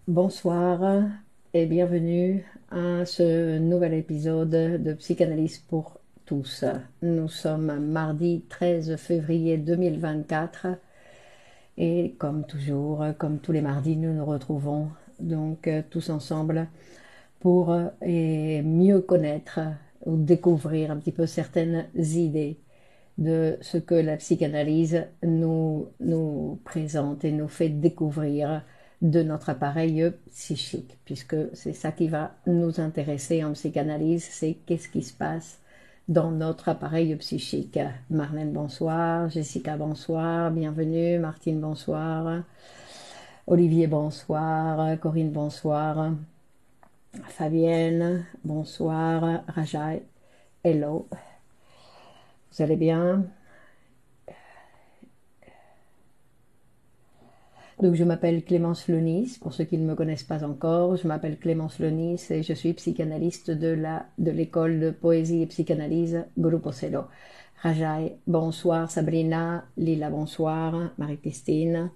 Bonsoir et bienvenue à ce nouvel épisode de Psychanalyse pour tous. Nous sommes mardi 13 février 2024 et comme toujours, comme tous les mardis, nous nous retrouvons donc tous ensemble pour mieux connaître ou découvrir un petit peu certaines idées de ce que la psychanalyse nous présente et nous fait découvrir de notre appareil psychique, puisque c'est ça qui va nous intéresser en psychanalyse, c'est qu'est-ce qui se passe dans notre appareil psychique. Marlène, bonsoir. Jessica, bonsoir. Bienvenue. Martine, bonsoir. Olivier, bonsoir. Corinne, bonsoir. Fabienne, bonsoir. Rajai, hello. Vous allez bien? Donc je m'appelle Clémence Lenis, pour ceux qui ne me connaissent pas encore, je m'appelle Clémence Lenis et je suis psychanalyste de l'école de poésie et psychanalyse Grupo Celo. Rajai, bonsoir. Sabrina, Lila, bonsoir. Marie-Christine.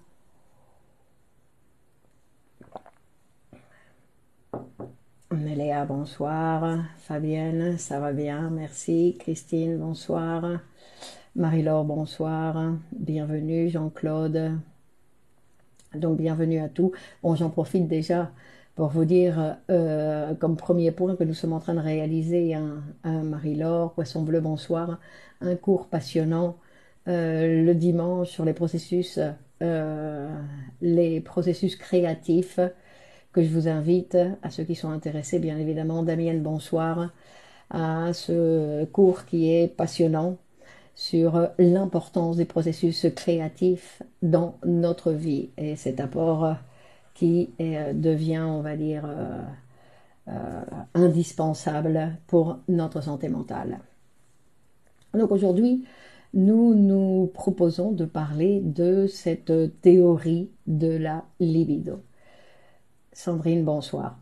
Méléa, bonsoir. Fabienne, ça va bien, merci. Christine, bonsoir. Marie-Laure, bonsoir. Bienvenue. Jean-Claude. Donc bienvenue à tous. Bon, j'en profite déjà pour vous dire comme premier point que nous sommes en train de réaliser un Marie-Laure, Poisson Bleu, bonsoir, un cours passionnant le dimanche sur les processus créatifs que je vous invite, à ceux qui sont intéressés bien évidemment, Damienne, bonsoir, à ce cours qui est passionnant sur l'importance des processus créatifs dans notre vie et cet apport qui devient, on va dire, indispensable pour notre santé mentale. Donc aujourd'hui, nous nous proposons de parler de cette théorie de la libido. Sandrine, bonsoir.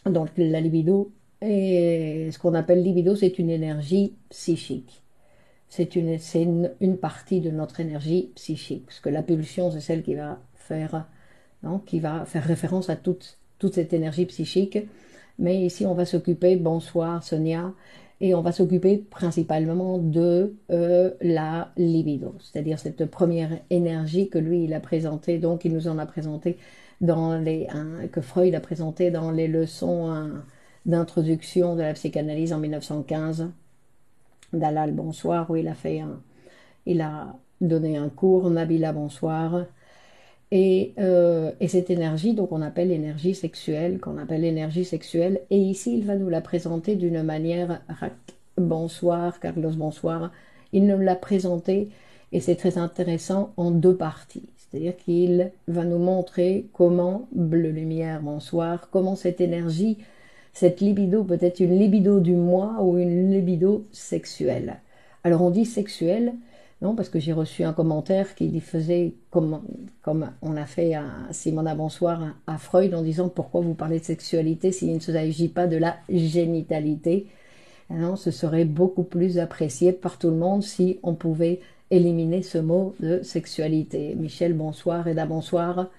Donc la libido, et ce qu'on appelle libido, c'est une énergie psychique. C'est une partie de notre énergie psychique, parce que la pulsion, c'est celle qui va faire référence à toute cette énergie psychique. Mais ici, on va s'occuper, bonsoir Sonia, et on va s'occuper principalement de la libido, c'est-à-dire cette première énergie que lui, il a présentée, donc il nous en a présenté que Freud a présenté dans les leçons d'introduction de la psychanalyse en 1915. Dalal, bonsoir, où il a donné un cours. Nabila, bonsoir. Et cette énergie, donc on appelle l'énergie sexuelle, qu'on appelle l'énergie sexuelle, et ici il va nous la présenter d'une manière, bonsoir, Carlos, bonsoir, il nous l'a présentée, et c'est très intéressant, en deux parties. C'est-à-dire qu'il va nous montrer comment, bleu lumière, bonsoir, comment cette énergie, cette libido peut être une libido du moi ou une libido sexuelle. Alors on dit sexuelle, non, parce que j'ai reçu un commentaire qui faisait comme on a fait à Simona Bonsoir à Freud en disant pourquoi vous parlez de sexualité s'il ne s'agit pas de la génitalité. Non, ce serait beaucoup plus apprécié par tout le monde si on pouvait éliminer ce mot de sexualité. Michel, bonsoir, Eda, bonsoir.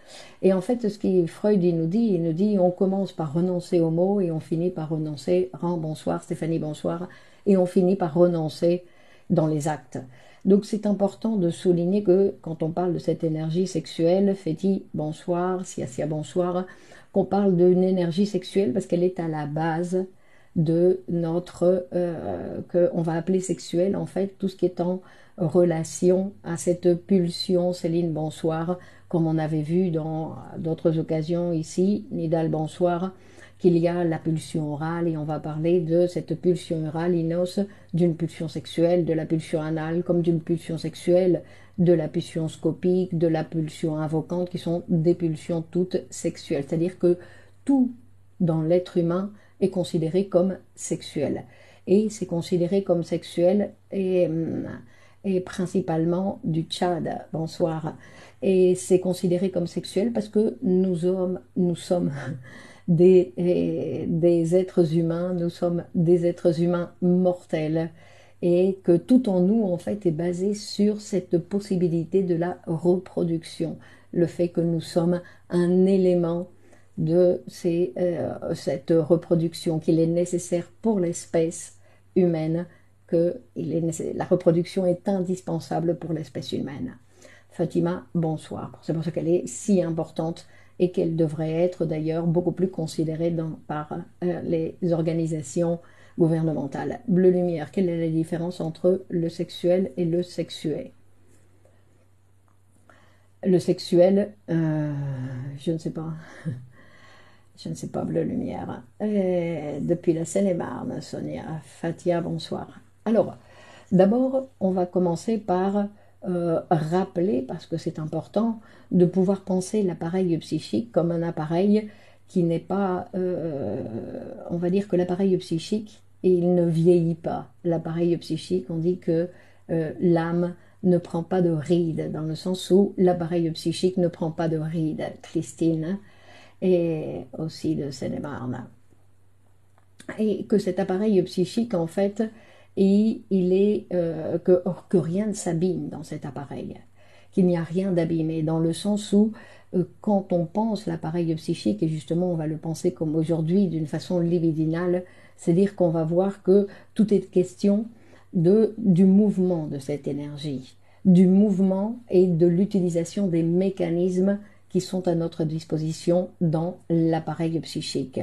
Et en fait, ce que Freud il nous dit, on commence par renoncer au mot et on finit par renoncer, Rand, bonsoir, Stéphanie, bonsoir, et on finit par renoncer dans les actes. Donc c'est important de souligner que quand on parle de cette énergie sexuelle, Féti, bonsoir, Sia, bonsoir, qu'on parle d'une énergie sexuelle parce qu'elle est à la base de notre, qu'on va appeler sexuel, en fait, tout ce qui est en relation à cette pulsion, Céline, bonsoir, comme on avait vu dans d'autres occasions ici, Nidal, bonsoir, qu'il y a la pulsion orale, et on va parler de cette pulsion orale, Inos, d'une pulsion sexuelle, de la pulsion anale, comme d'une pulsion sexuelle, de la pulsion scopique, de la pulsion invocante, qui sont des pulsions toutes sexuelles. C'est-à-dire que tout dans l'être humain est considéré comme sexuel. Et c'est considéré comme sexuel et principalement du Tchad, bonsoir. Et c'est considéré comme sexuel parce que nous sommes des êtres humains, nous sommes des êtres humains mortels et que tout en nous, en fait, est basé sur cette possibilité de la reproduction, le fait que nous sommes un élément de cette reproduction, qu'il est nécessaire pour l'espèce humaine, la reproduction est indispensable pour l'espèce humaine. Fatima, bonsoir. C'est pour ça qu'elle est si importante et qu'elle devrait être d'ailleurs beaucoup plus considérée par les organisations gouvernementales. Bleu lumière, quelle est la différence entre le sexuel et le sexué? Le sexuel, je ne sais pas. Je ne sais pas, bleu lumière. Depuis la Seine-et-Marne, Sonia. Fatia, bonsoir. Alors, d'abord, on va commencer par rappeler, parce que c'est important, de pouvoir penser l'appareil psychique comme un appareil qui n'est pas, on va dire que l'appareil psychique, il ne vieillit pas. L'appareil psychique, on dit que l'âme ne prend pas de rides, dans le sens où l'appareil psychique ne prend pas de rides. Christine, et aussi de Seine-et-Marne. Et que cet appareil psychique, en fait, il est que rien ne s'abîme dans cet appareil, qu'il n'y a rien d'abîmé, dans le sens où quand on pense l'appareil psychique, et justement on va le penser comme aujourd'hui d'une façon libidinale, c'est-à-dire qu'on va voir que tout est question du mouvement de cette énergie, du mouvement et de l'utilisation des mécanismes qui sont à notre disposition dans l'appareil psychique.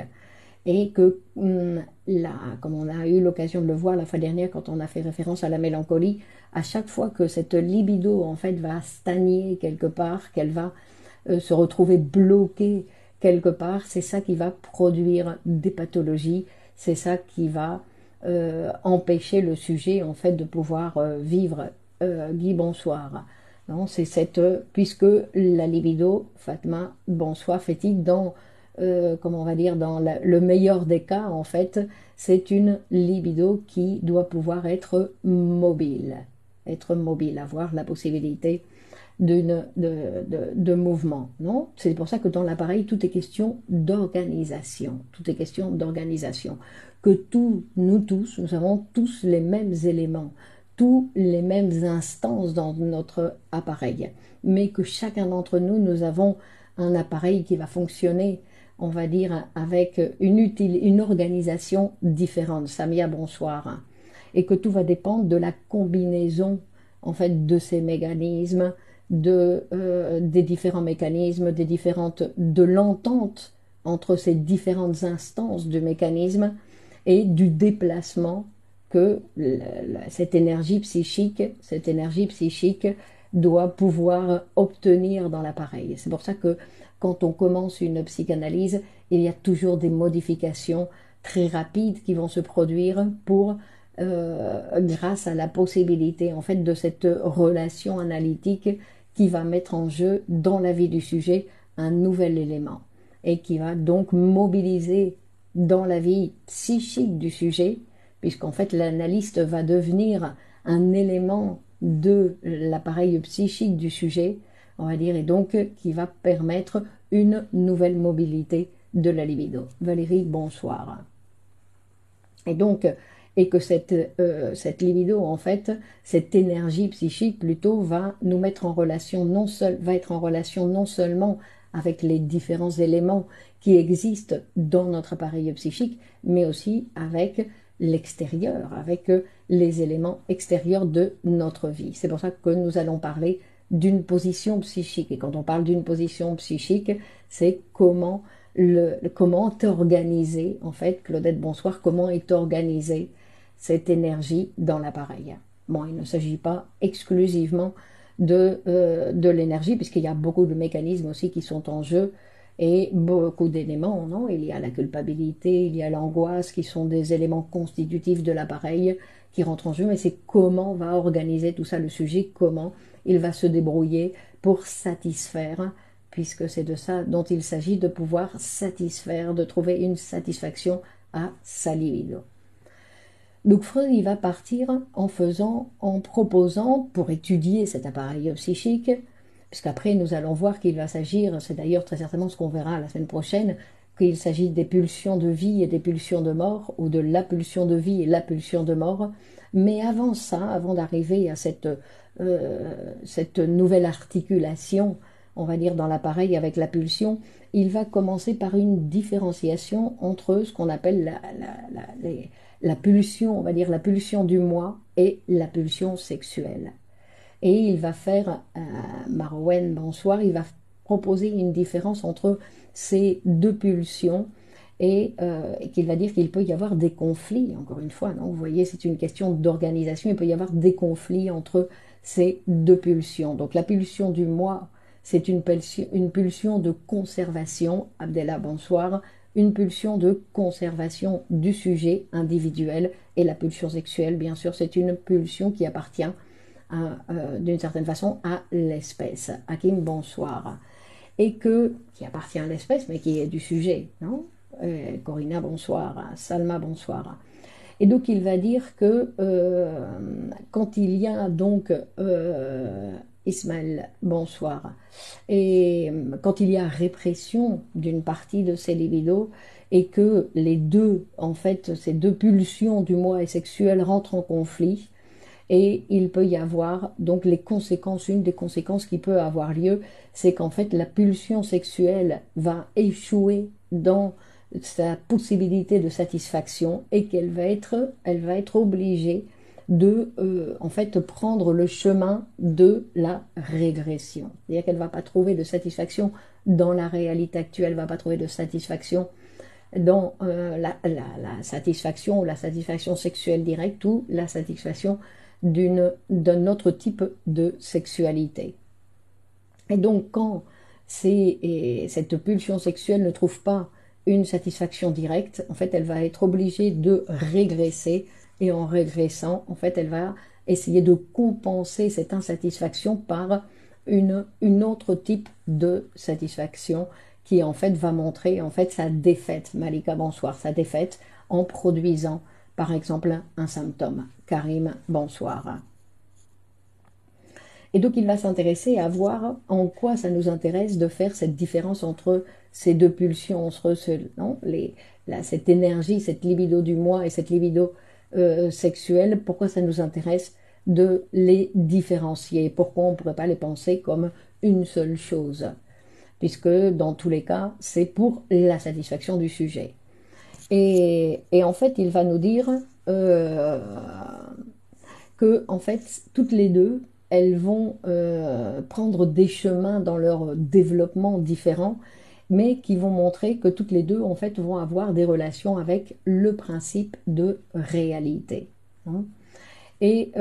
Et que, comme on a eu l'occasion de le voir la fois dernière quand on a fait référence à la mélancolie, à chaque fois que cette libido en fait va stagner quelque part, qu'elle va se retrouver bloquée quelque part, c'est ça qui va produire des pathologies, c'est ça qui va empêcher le sujet en fait de pouvoir vivre. Guy, bonsoir. Non, c'est puisque la libido, Fatma, bonsoir, fait-il dans, comment on va dire, dans le meilleur des cas, en fait, c'est une libido qui doit pouvoir être mobile, avoir la possibilité de mouvement. Non, c'est pour ça que dans l'appareil, tout est question d'organisation, que nous tous, nous avons tous les mêmes éléments, tous les mêmes instances dans notre appareil, mais que chacun d'entre nous, nous avons un appareil qui va fonctionner, on va dire, avec une organisation différente. Samia, bonsoir. Et que tout va dépendre de la combinaison, en fait, de ces mécanismes, des différents mécanismes, de l'entente entre ces différentes instances du mécanisme et du déplacement que cette énergie psychique doit pouvoir obtenir dans l'appareil. C'est pour ça que quand on commence une psychanalyse, il y a toujours des modifications très rapides qui vont se produire grâce à la possibilité en fait de cette relation analytique qui va mettre en jeu dans la vie du sujet un nouvel élément et qui va donc mobiliser dans la vie psychique du sujet, puisqu'en fait l'analyste va devenir un élément de l'appareil psychique du sujet, on va dire, et donc qui va permettre une nouvelle mobilité de la libido. Valérie, bonsoir. Et donc, et que cette libido, en fait, cette énergie psychique plutôt va nous mettre en relation va être en relation non seulement avec les différents éléments qui existent dans notre appareil psychique, mais aussi avec l'extérieur, avec les éléments extérieurs de notre vie. C'est pour ça que nous allons parler d'une position psychique. Et quand on parle d'une position psychique, c'est comment est organisé, en fait, Claudette, bonsoir, comment est organisée cette énergie dans l'appareil. Bon, il ne s'agit pas exclusivement de l'énergie, puisqu'il y a beaucoup de mécanismes aussi qui sont en jeu, et beaucoup d'éléments, non? Il y a la culpabilité, il y a l'angoisse, qui sont des éléments constitutifs de l'appareil qui rentrent en jeu, mais c'est comment va organiser tout ça le sujet, comment il va se débrouiller pour satisfaire, puisque c'est de ça dont il s'agit, de pouvoir satisfaire, de trouver une satisfaction à sa libido. Donc Freud, il va partir en proposant, pour étudier cet appareil psychique, puisqu'après nous allons voir qu'il va s'agir, c'est d'ailleurs très certainement ce qu'on verra la semaine prochaine, qu'il s'agit des pulsions de vie et des pulsions de mort, ou de la pulsion de vie et la pulsion de mort. Mais avant ça, avant d'arriver à cette nouvelle articulation, on va dire, dans l'appareil avec la pulsion, il va commencer par une différenciation entre ce qu'on appelle la pulsion, on va dire la pulsion du moi et la pulsion sexuelle. Et il va faire, Marouane, bonsoir, il va proposer une différence entre ces deux pulsions et qu'il va dire qu'il peut y avoir des conflits, encore une fois, non, vous voyez, c'est une question d'organisation, il peut y avoir des conflits entre ces deux pulsions. Donc la pulsion du moi, c'est une pulsion de conservation, Abdellah, bonsoir, une pulsion de conservation du sujet individuel, et la pulsion sexuelle, bien sûr, c'est une pulsion qui appartient d'une certaine façon à l'espèce. Hakim, bonsoir. Et qui appartient à l'espèce, mais qui est du sujet, non? Corina, bonsoir. Salma, bonsoir. Et donc il va dire que quand il y a donc Ismaël, bonsoir, et quand il y a répression d'une partie de ces libidos et que les deux, en fait, ces deux pulsions du moi et sexuel rentrent en conflit, et il peut y avoir donc les conséquences, une des conséquences qui peut avoir lieu, c'est qu'en fait la pulsion sexuelle va échouer dans sa possibilité de satisfaction et qu'elle va être obligée de en fait prendre le chemin de la régression. C'est-à-dire qu'elle ne va pas trouver de satisfaction dans la réalité actuelle, elle ne va pas trouver de satisfaction dans la satisfaction ou la satisfaction sexuelle directe ou la satisfaction d'un autre type de sexualité. Et donc quand cette pulsion sexuelle ne trouve pas une satisfaction directe, en fait elle va être obligée de régresser, et en régressant, en fait elle va essayer de compenser cette insatisfaction par une autre type de satisfaction qui en fait va montrer en fait sa défaite, Malika bonsoir, sa défaite en produisant par exemple un symptôme. Karim, bonsoir. Et donc il va s'intéresser à voir en quoi ça nous intéresse de faire cette différence entre ces deux pulsions, entre cette énergie, cette libido du moi et cette libido sexuelle, pourquoi ça nous intéresse de les différencier, pourquoi on ne pourrait pas les penser comme une seule chose, puisque dans tous les cas, c'est pour la satisfaction du sujet. Et en fait, il va nous dire que en fait, toutes les deux, elles vont prendre des chemins dans leur développement différents, mais qui vont montrer que toutes les deux, en fait, vont avoir des relations avec le principe de réalité. Hein. Et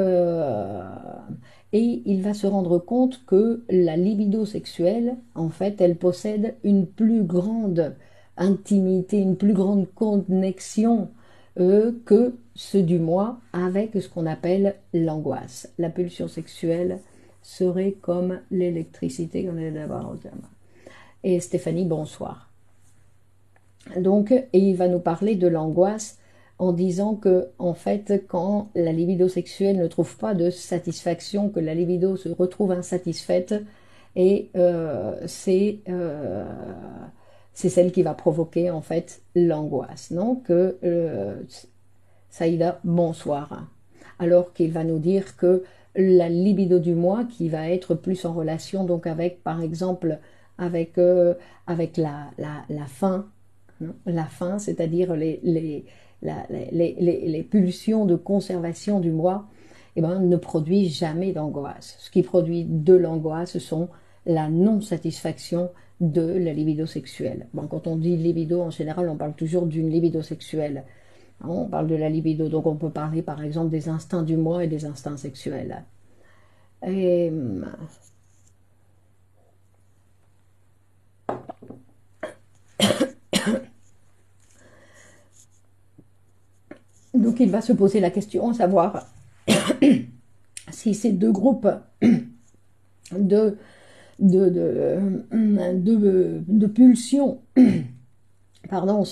il va se rendre compte que la libido sexuelle, en fait, elle possède une plus grande intimité, une plus grande connexion que ceux du moi avec ce qu'on appelle l'angoisse. La pulsion sexuelle serait comme l'électricité qu'on est d'abord au terme. Et Stéphanie, bonsoir. Donc, et il va nous parler de l'angoisse en disant que, en fait, quand la libido sexuelle ne trouve pas de satisfaction, que la libido se retrouve insatisfaite, et c'est celle qui va provoquer, en fait, l'angoisse. Non, que Saïda, bonsoir. Alors qu'il va nous dire que la libido du moi, qui va être plus en relation, donc avec, par exemple, avec la faim, la faim, c'est-à-dire les pulsions de conservation du moi, eh ben, ne produit jamais d'angoisse. Ce qui produit de l'angoisse, ce sont la non-satisfaction de la libido sexuelle. Bon, quand on dit libido, en général, on parle toujours d'une libido sexuelle. On parle de la libido, donc on peut parler par exemple des instincts du moi et des instincts sexuels. Et donc il va se poser la question, à savoir si ces deux groupes de pulsions pardon,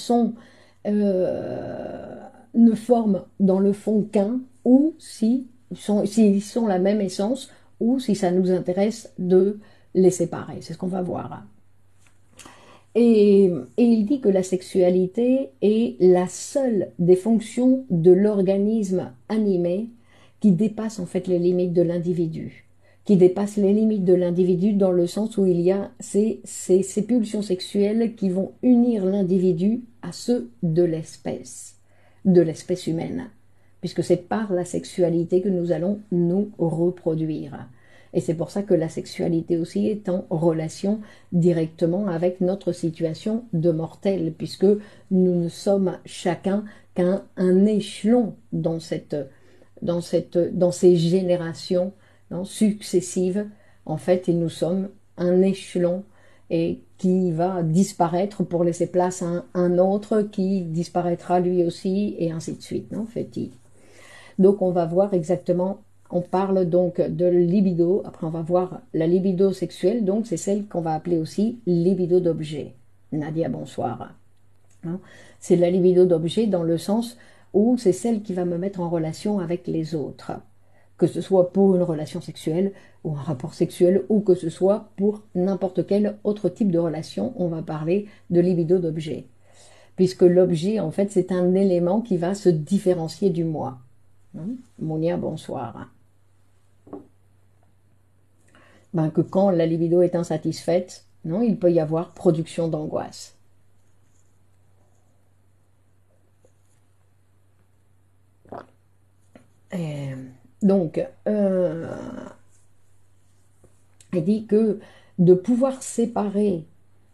ne forment dans le fond qu'un, ou s'ils sont la même essence, ou si ça nous intéresse de les séparer. C'est ce qu'on va voir. Et il dit que la sexualité est la seule des fonctions de l'organisme animé qui dépasse en fait les limites de l'individu. qui dépasse les limites de l'individu dans le sens où il y a ces pulsions sexuelles qui vont unir l'individu à ceux de l'espèce humaine, puisque c'est par la sexualité que nous allons nous reproduire. Et c'est pour ça que la sexualité aussi est en relation directement avec notre situation de mortel, puisque nous ne sommes chacun qu'un échelon dans ces générations successives. En fait, et nous sommes un échelon et qui va disparaître pour laisser place à un autre qui disparaîtra lui aussi, et ainsi de suite, non, fait-il. Donc on va voir exactement, on parle donc de libido, après on va voir la libido sexuelle, donc c'est celle qu'on va appeler aussi libido d'objet. Nadia, bonsoir. C'est la libido d'objet dans le sens où c'est celle qui va me mettre en relation avec les autres, que ce soit pour une relation sexuelle ou un rapport sexuel, ou que ce soit pour n'importe quel autre type de relation, on va parler de libido d'objet. Puisque l'objet, en fait, c'est un élément qui va se différencier du moi. Monia, bonsoir. Que quand la libido est insatisfaite, il peut y avoir production d'angoisse. Donc, il dit que de pouvoir séparer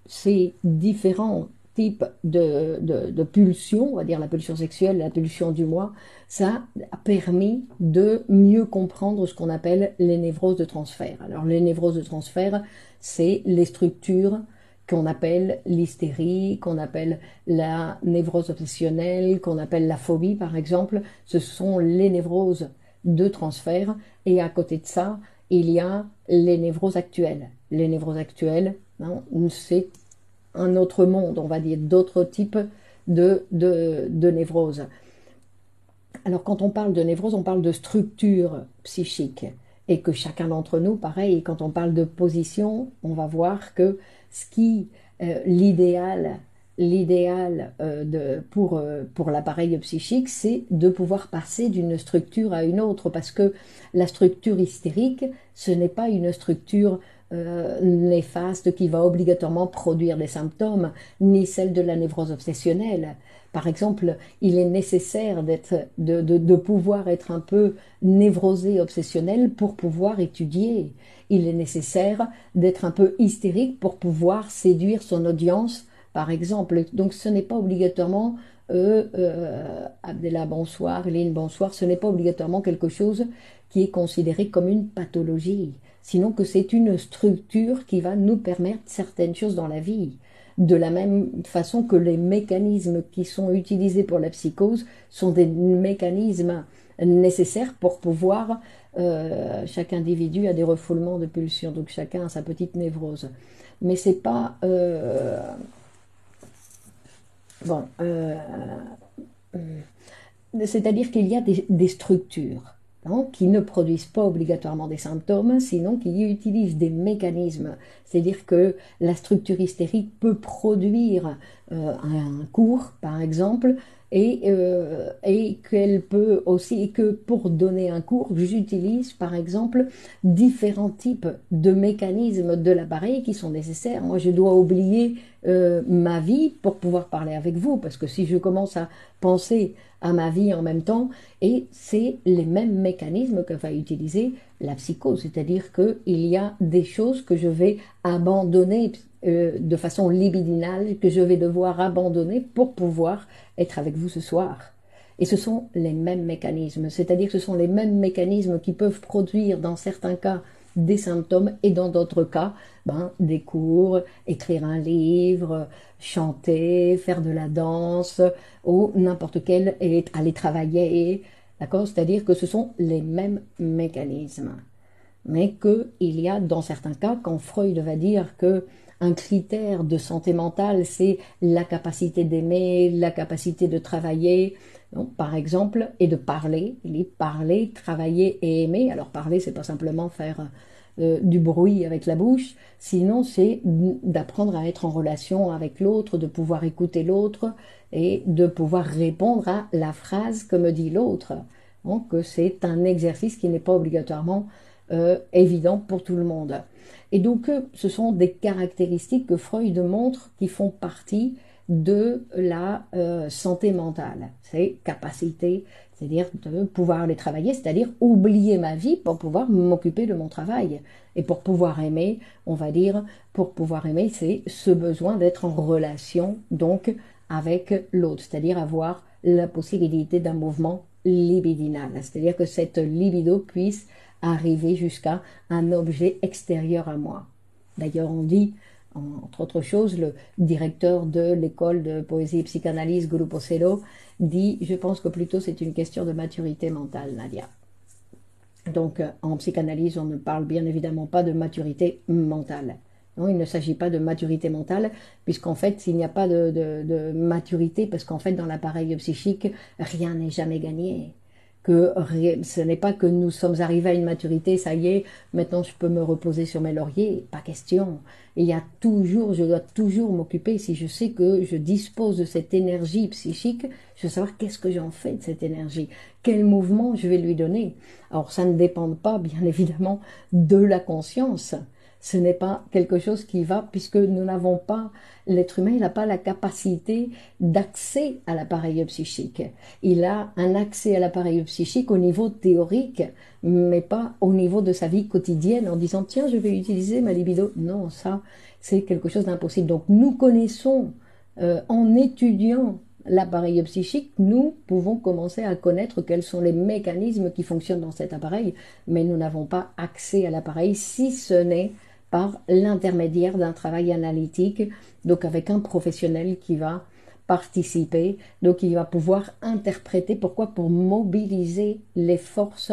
ces différents types de pulsions, on va dire la pulsion sexuelle, la pulsion du moi, ça a permis de mieux comprendre ce qu'on appelle les névroses de transfert. Alors les névroses de transfert, c'est les structures qu'on appelle l'hystérie, qu'on appelle la névrose obsessionnelle, qu'on appelle la phobie par exemple. Ce sont les névroses de transfert, et à côté de ça, il y a les névroses actuelles. Les névroses actuelles, c'est un autre monde, on va dire, d'autres types de névroses. Alors quand on parle de névrose, on parle de structure psychique, et que chacun d'entre nous, pareil, quand on parle de position, on va voir que l'idéal pour l'appareil psychique, c'est de pouvoir passer d'une structure à une autre, parce que la structure hystérique, ce n'est pas une structure néfaste qui va obligatoirement produire des symptômes, ni celle de la névrose obsessionnelle. Par exemple, il est nécessaire de pouvoir être un peu névrosé, obsessionnel pour pouvoir étudier. Il est nécessaire d'être un peu hystérique pour pouvoir séduire son audience, par exemple. Donc ce n'est pas obligatoirement, Abdella, bonsoir, Eline, bonsoir, ce n'est pas obligatoirement quelque chose qui est considéré comme une pathologie, sinon que c'est une structure qui va nous permettre certaines choses dans la vie. De la même façon que les mécanismes qui sont utilisés pour la psychose sont des mécanismes nécessaires pour pouvoir... chaque individu a des refoulements de pulsions, donc chacun a sa petite névrose. Mais c'est pas... c'est-à-dire qu'il y a des structures qui ne produisent pas obligatoirement des symptômes, sinon qui utilisent des mécanismes. C'est-à-dire que la structure hystérique peut produire un cours, par exemple, et qu'elle peut aussi, et que pour donner un cours, j'utilise par exemple différents types de mécanismes de l'appareil qui sont nécessaires. Moi, je dois oublier ma vie pour pouvoir parler avec vous, parce que si je commence à penser à ma vie en même temps, et c'est les mêmes mécanismes que va utiliser la psychose, c'est-à-dire qu'il y a des choses que je vais abandonner de façon libidinale, que je vais devoir abandonner pour pouvoir être avec vous ce soir. Et ce sont les mêmes mécanismes, c'est-à-dire que ce sont les mêmes mécanismes qui peuvent produire dans certains cas des symptômes, et dans d'autres cas, des cours, écrire un livre, chanter, faire de la danse, ou n'importe quel, et aller travailler, d'accord? C'est-à-dire que ce sont les mêmes mécanismes. Mais qu'il y a dans certains cas, quand Freud va dire que un critère de santé mentale, c'est la capacité d'aimer, la capacité de travailler, donc, par exemple, et de parler. Il dit parler, travailler et aimer. Alors parler, c'est pas simplement faire du bruit avec la bouche, sinon c'est d'apprendre à être en relation avec l'autre, de pouvoir écouter l'autre et de pouvoir répondre à la phrase que me dit l'autre. Donc c'est un exercice qui n'est pas obligatoirement évident pour tout le monde. Et donc, ce sont des caractéristiques que Freud montre qui font partie de la santé mentale. C'est capacité, c'est-à-dire de pouvoir les travailler, c'est-à-dire oublier ma vie pour pouvoir m'occuper de mon travail. Et pour pouvoir aimer, on va dire, pour pouvoir aimer, c'est ce besoin d'être en relation, donc, avec l'autre, c'est-à-dire avoir la possibilité d'un mouvement libidinal, c'est-à-dire que cette libido puisse arriver jusqu'à un objet extérieur à moi. D'ailleurs, on dit, entre autres choses, le directeur de l'école de poésie et psychanalyse, Grupo Cero, dit « Je pense que plutôt c'est une question de maturité mentale, Nadia ». Donc, en psychanalyse, on ne parle bien évidemment pas de maturité mentale. Non, il ne s'agit pas de maturité mentale, puisqu'en fait, s'il n'y a pas de maturité, parce qu'en fait, dans l'appareil psychique, rien n'est jamais gagné. Que ce n'est pas que nous sommes arrivés à une maturité, ça y est, maintenant je peux me reposer sur mes lauriers, pas question. Il y a toujours, je dois toujours m'occuper, si je sais que je dispose de cette énergie psychique, je veux savoir qu'est-ce que j'en fais de cette énergie, quel mouvement je vais lui donner. Alors ça ne dépend pas, bien évidemment, de la conscience. Ce n'est pas quelque chose qui va, puisque nous n'avons pas, l'être humain, il n'a pas la capacité d'accès à l'appareil psychique. Il a un accès à l'appareil psychique au niveau théorique, mais pas au niveau de sa vie quotidienne, en disant « tiens, je vais utiliser ma libido ». Non, ça, c'est quelque chose d'impossible. Donc nous connaissons, en étudiant l'appareil psychique, nous pouvons commencer à connaître quels sont les mécanismes qui fonctionnent dans cet appareil, mais nous n'avons pas accès à l'appareil si ce n'est par l'intermédiaire d'un travail analytique, donc avec un professionnel qui va participer, donc il va pouvoir interpréter. Pourquoi? Pour mobiliser les forces,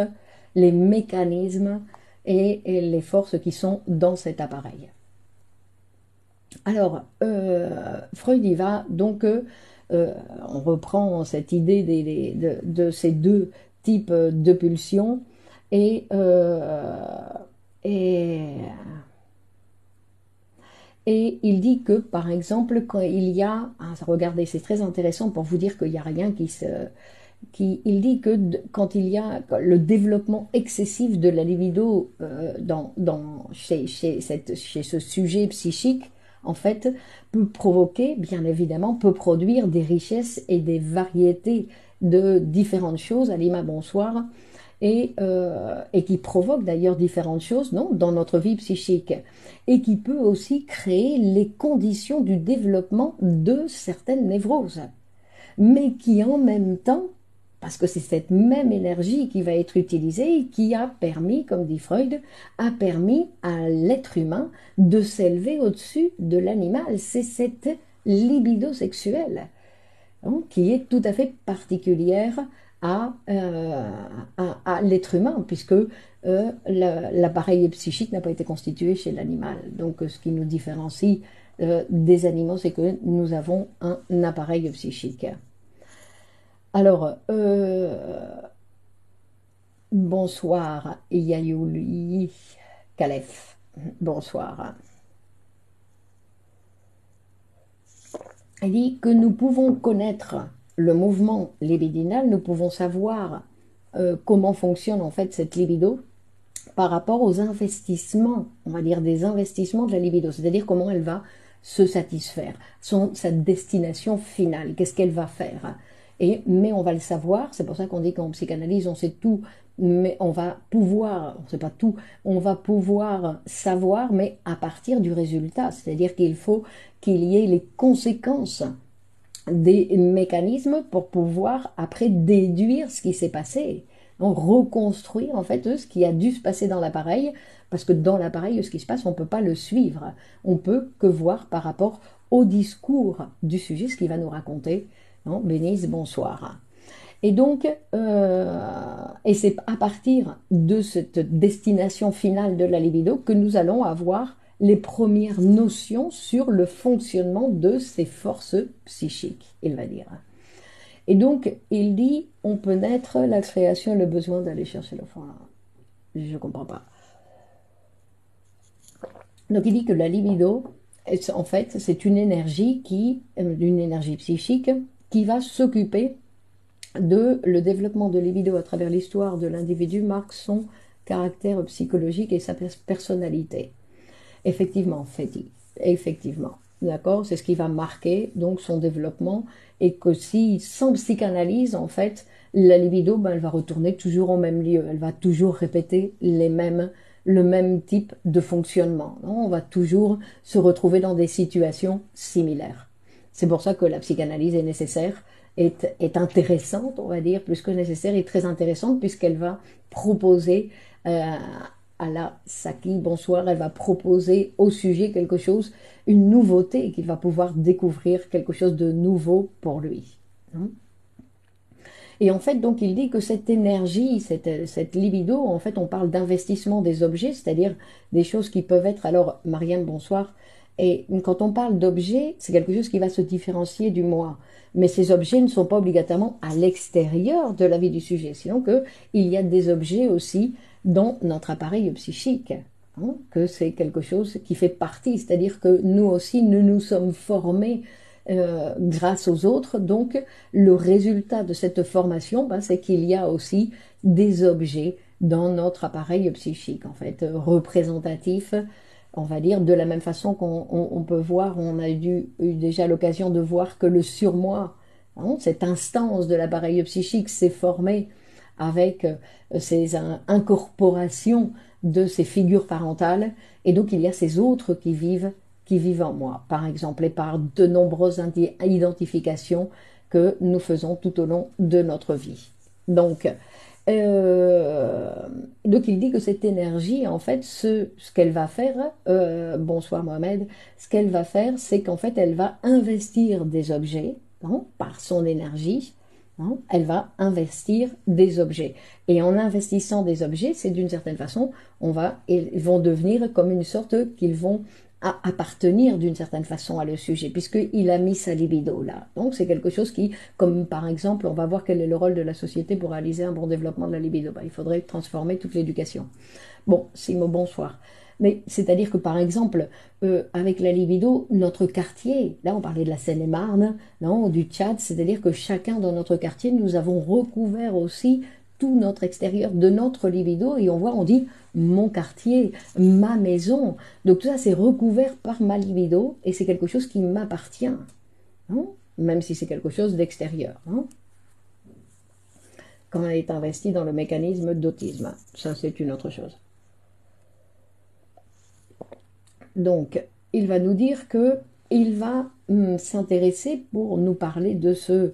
les mécanismes et les forces qui sont dans cet appareil. Alors, Freud y va donc, on reprend cette idée de ces deux types de pulsions et il dit que, par exemple, quand il y a... regardez, c'est très intéressant pour vous dire qu'il n'y a rien qui se... il dit que quand il y a le développement excessif de la libido chez ce sujet psychique, en fait, peut provoquer, bien évidemment, peut produire des richesses et des variétés de différentes choses, Alima, bonsoir, et qui provoque d'ailleurs différentes choses, non, dans notre vie psychique, et qui peut aussi créer les conditions du développement de certaines névroses, mais qui en même temps, parce que c'est cette même énergie qui va être utilisée et qui a permis, comme dit Freud, a permis à l'être humain de s'élever au-dessus de l'animal. C'est cette libido sexuelle, hein, qui est tout à fait particulière à l'être humain, puisque l'appareil psychique n'a pas été constitué chez l'animal. Donc ce qui nous différencie des animaux, c'est que nous avons un appareil psychique. Alors, bonsoir Yayouli Kalef, bonsoir. Il dit que nous pouvons connaître le mouvement libidinal, nous pouvons savoir comment fonctionne en fait cette libido par rapport aux investissements, on va dire des investissements de la libido, c'est-à-dire comment elle va se satisfaire, sa destination finale, qu'est-ce qu'elle va faire. Mais on va le savoir, c'est pour ça qu'on dit qu'en psychanalyse on sait tout, mais on va pouvoir, on ne sait pas tout, on va pouvoir savoir, mais à partir du résultat, c'est-à-dire qu'il faut qu'il y ait les conséquences des mécanismes pour pouvoir après déduire ce qui s'est passé. Donc reconstruire en fait ce qui a dû se passer dans l'appareil, parce que dans l'appareil, ce qui se passe, on ne peut pas le suivre. On peut que voir par rapport au discours du sujet, ce qu'il va nous raconter. Non, Bénise, bonsoir. Et donc, et c'est à partir de cette destination finale de la libido que nous allons avoir les premières notions sur le fonctionnement de ces forces psychiques, il va dire. Et donc, il dit, on peut naître la création et le besoin d'aller chercher le fond. Je ne comprends pas. Donc, il dit que la libido, en fait, c'est une énergie psychique qui va s'occuper de le développement de libido à travers l'histoire de l'individu marque son caractère psychologique et sa personnalité. Effectivement, Fetty, effectivement. D'accord? C'est ce qui va marquer donc son développement et que si sans psychanalyse, en fait, la libido, ben, elle va retourner toujours au même lieu. Elle va toujours répéter le même type de fonctionnement. On va toujours se retrouver dans des situations similaires. C'est pour ça que la psychanalyse est nécessaire, est intéressante, on va dire, plus que nécessaire, et très intéressante puisqu'elle va proposer à la Saki, bonsoir, elle va proposer au sujet quelque chose, une nouveauté, qu'il va pouvoir découvrir quelque chose de nouveau pour lui. Et en fait, donc, il dit que cette énergie, cette libido, en fait, on parle d'investissement des objets, c'est-à-dire des choses qui peuvent être, alors, Mariam, bonsoir, et quand on parle d'objets, c'est quelque chose qui va se différencier du moi. Mais ces objets ne sont pas obligatoirement à l'extérieur de la vie du sujet, sinon qu'il y a des objets aussi dans notre appareil psychique, hein, que c'est quelque chose qui fait partie, c'est-à-dire que nous aussi, nous nous sommes formés grâce aux autres, donc le résultat de cette formation, ben, c'est qu'il y a aussi des objets dans notre appareil psychique, en fait, représentatifs, on va dire, de la même façon qu'on peut voir, on a eu déjà l'occasion de voir que le surmoi, hein, cette instance de l'appareil psychique s'est formée avec ces incorporations de ces figures parentales, et donc il y a ces autres qui vivent en moi, par exemple, et par de nombreuses identifications que nous faisons tout au long de notre vie. Donc il dit que cette énergie, en fait, ce qu'elle va faire, bonsoir Mohamed, ce qu'elle va faire, c'est qu'en fait, elle va investir des objets, hein, par son énergie, hein, elle va investir des objets. Et en investissant des objets, c'est d'une certaine façon, ils vont devenir comme une sorte qu'ils vont appartenir d'une certaine façon à le sujet, puisqu'il a mis sa libido là. Donc c'est quelque chose qui, comme par exemple, on va voir quel est le rôle de la société pour réaliser un bon développement de la libido. Il faudrait transformer toute l'éducation. Bon, Simo, bonsoir. Mais c'est-à-dire que par exemple, avec la libido, notre quartier, là on parlait de la Seine-et-Marne, non, du Tchad, c'est-à-dire que chacun dans notre quartier, nous avons recouvert aussi tout notre extérieur de notre libido, et on dit mon quartier, ma maison. Donc tout ça c'est recouvert par ma libido et c'est quelque chose qui m'appartient, hein, même si c'est quelque chose d'extérieur. Hein, quand elle est investie dans le mécanisme d'autisme, ça c'est une autre chose. Donc il va nous dire que il va s'intéresser pour nous parler de ce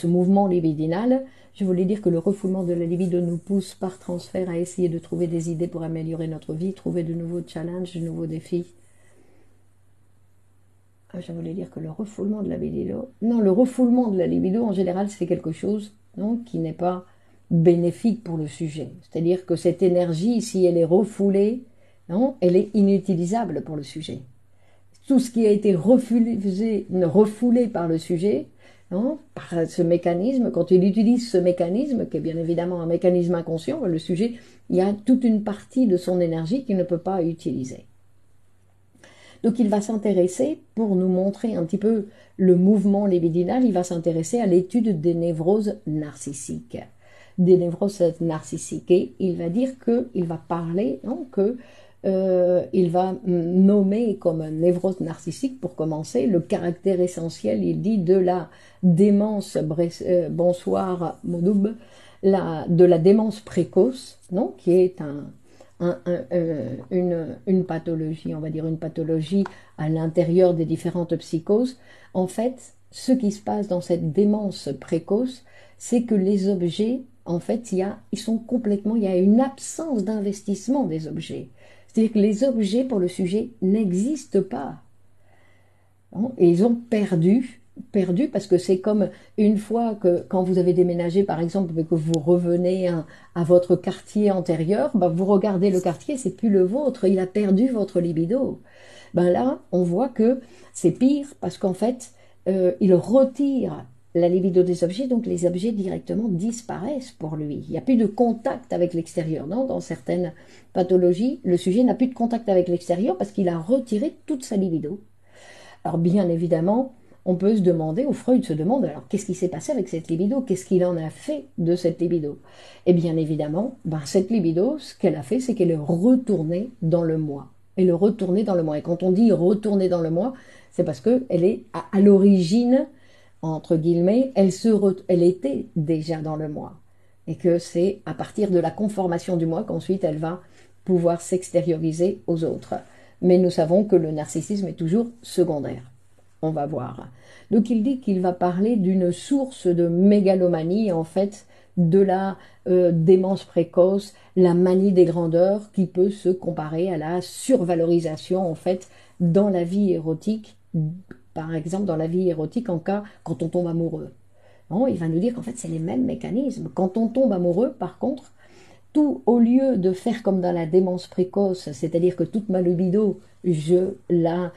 mouvement libidinal. Je voulais dire que le refoulement de la libido nous pousse par transfert à essayer de trouver des idées pour améliorer notre vie, trouver de nouveaux challenges, de nouveaux défis. Je voulais dire que le refoulement de la libido... Non, le refoulement de la libido, en général, c'est quelque chose, non, qui n'est pas bénéfique pour le sujet. C'est-à-dire que cette énergie, si elle est refoulée, non, elle est inutilisable pour le sujet. Tout ce qui a été refoulé par le sujet, non, par ce mécanisme, quand il utilise ce mécanisme, qui est bien évidemment un mécanisme inconscient, le sujet, il y a toute une partie de son énergie qu'il ne peut pas utiliser. Donc il va s'intéresser, pour nous montrer un petit peu le mouvement libidinal, il va s'intéresser à l'étude des névroses narcissiques. Des névroses narcissiques. Et il va dire qu'il va parler, non, il va nommer comme névrose narcissique, pour commencer, le caractère essentiel, il dit, de la démence, bonsoir Modoub, de la démence précoce, non, qui est une pathologie, on va dire une pathologie à l'intérieur des différentes psychoses. En fait, ce qui se passe dans cette démence précoce, c'est que les objets, en fait, il y a une absence d'investissement des objets. C'est-à-dire que les objets pour le sujet n'existent pas. Et ils ont perdu parce que c'est comme une fois que, quand vous avez déménagé par exemple et que vous revenez à votre quartier antérieur, vous regardez le quartier, c'est plus le vôtre, il a perdu votre libido. Là, on voit que c'est pire parce qu'en fait, il retire la libido des objets, donc les objets directement disparaissent pour lui. Il n'y a plus de contact avec l'extérieur. Dans certaines pathologies, le sujet n'a plus de contact avec l'extérieur parce qu'il a retiré toute sa libido. Alors bien évidemment, on peut se demander, ou Freud se demande, alors qu'est-ce qui s'est passé avec cette libido? Qu'est-ce qu'il en a fait de cette libido? Et bien évidemment, cette libido, ce qu'elle a fait, c'est qu'elle est retournée dans le moi. Elle est retournée dans le moi. Et quand on dit retourner dans le moi, c'est parce qu'elle est à l'origine, entre guillemets, elle était déjà dans le moi. Et que c'est à partir de la conformation du moi qu'ensuite elle va pouvoir s'extérioriser aux autres. Mais nous savons que le narcissisme est toujours secondaire. On va voir. Donc il dit qu'il va parler d'une source de mégalomanie, en fait, de la démence précoce, la manie des grandeurs qui peut se comparer à la survalorisation, en fait, dans la vie érotique, par exemple dans la vie érotique en cas quand on tombe amoureux. Non, il va nous dire qu'en fait c'est les mêmes mécanismes. Quand on tombe amoureux, par contre, tout au lieu de faire comme dans la démence précoce, c'est-à-dire que toute ma libido, je la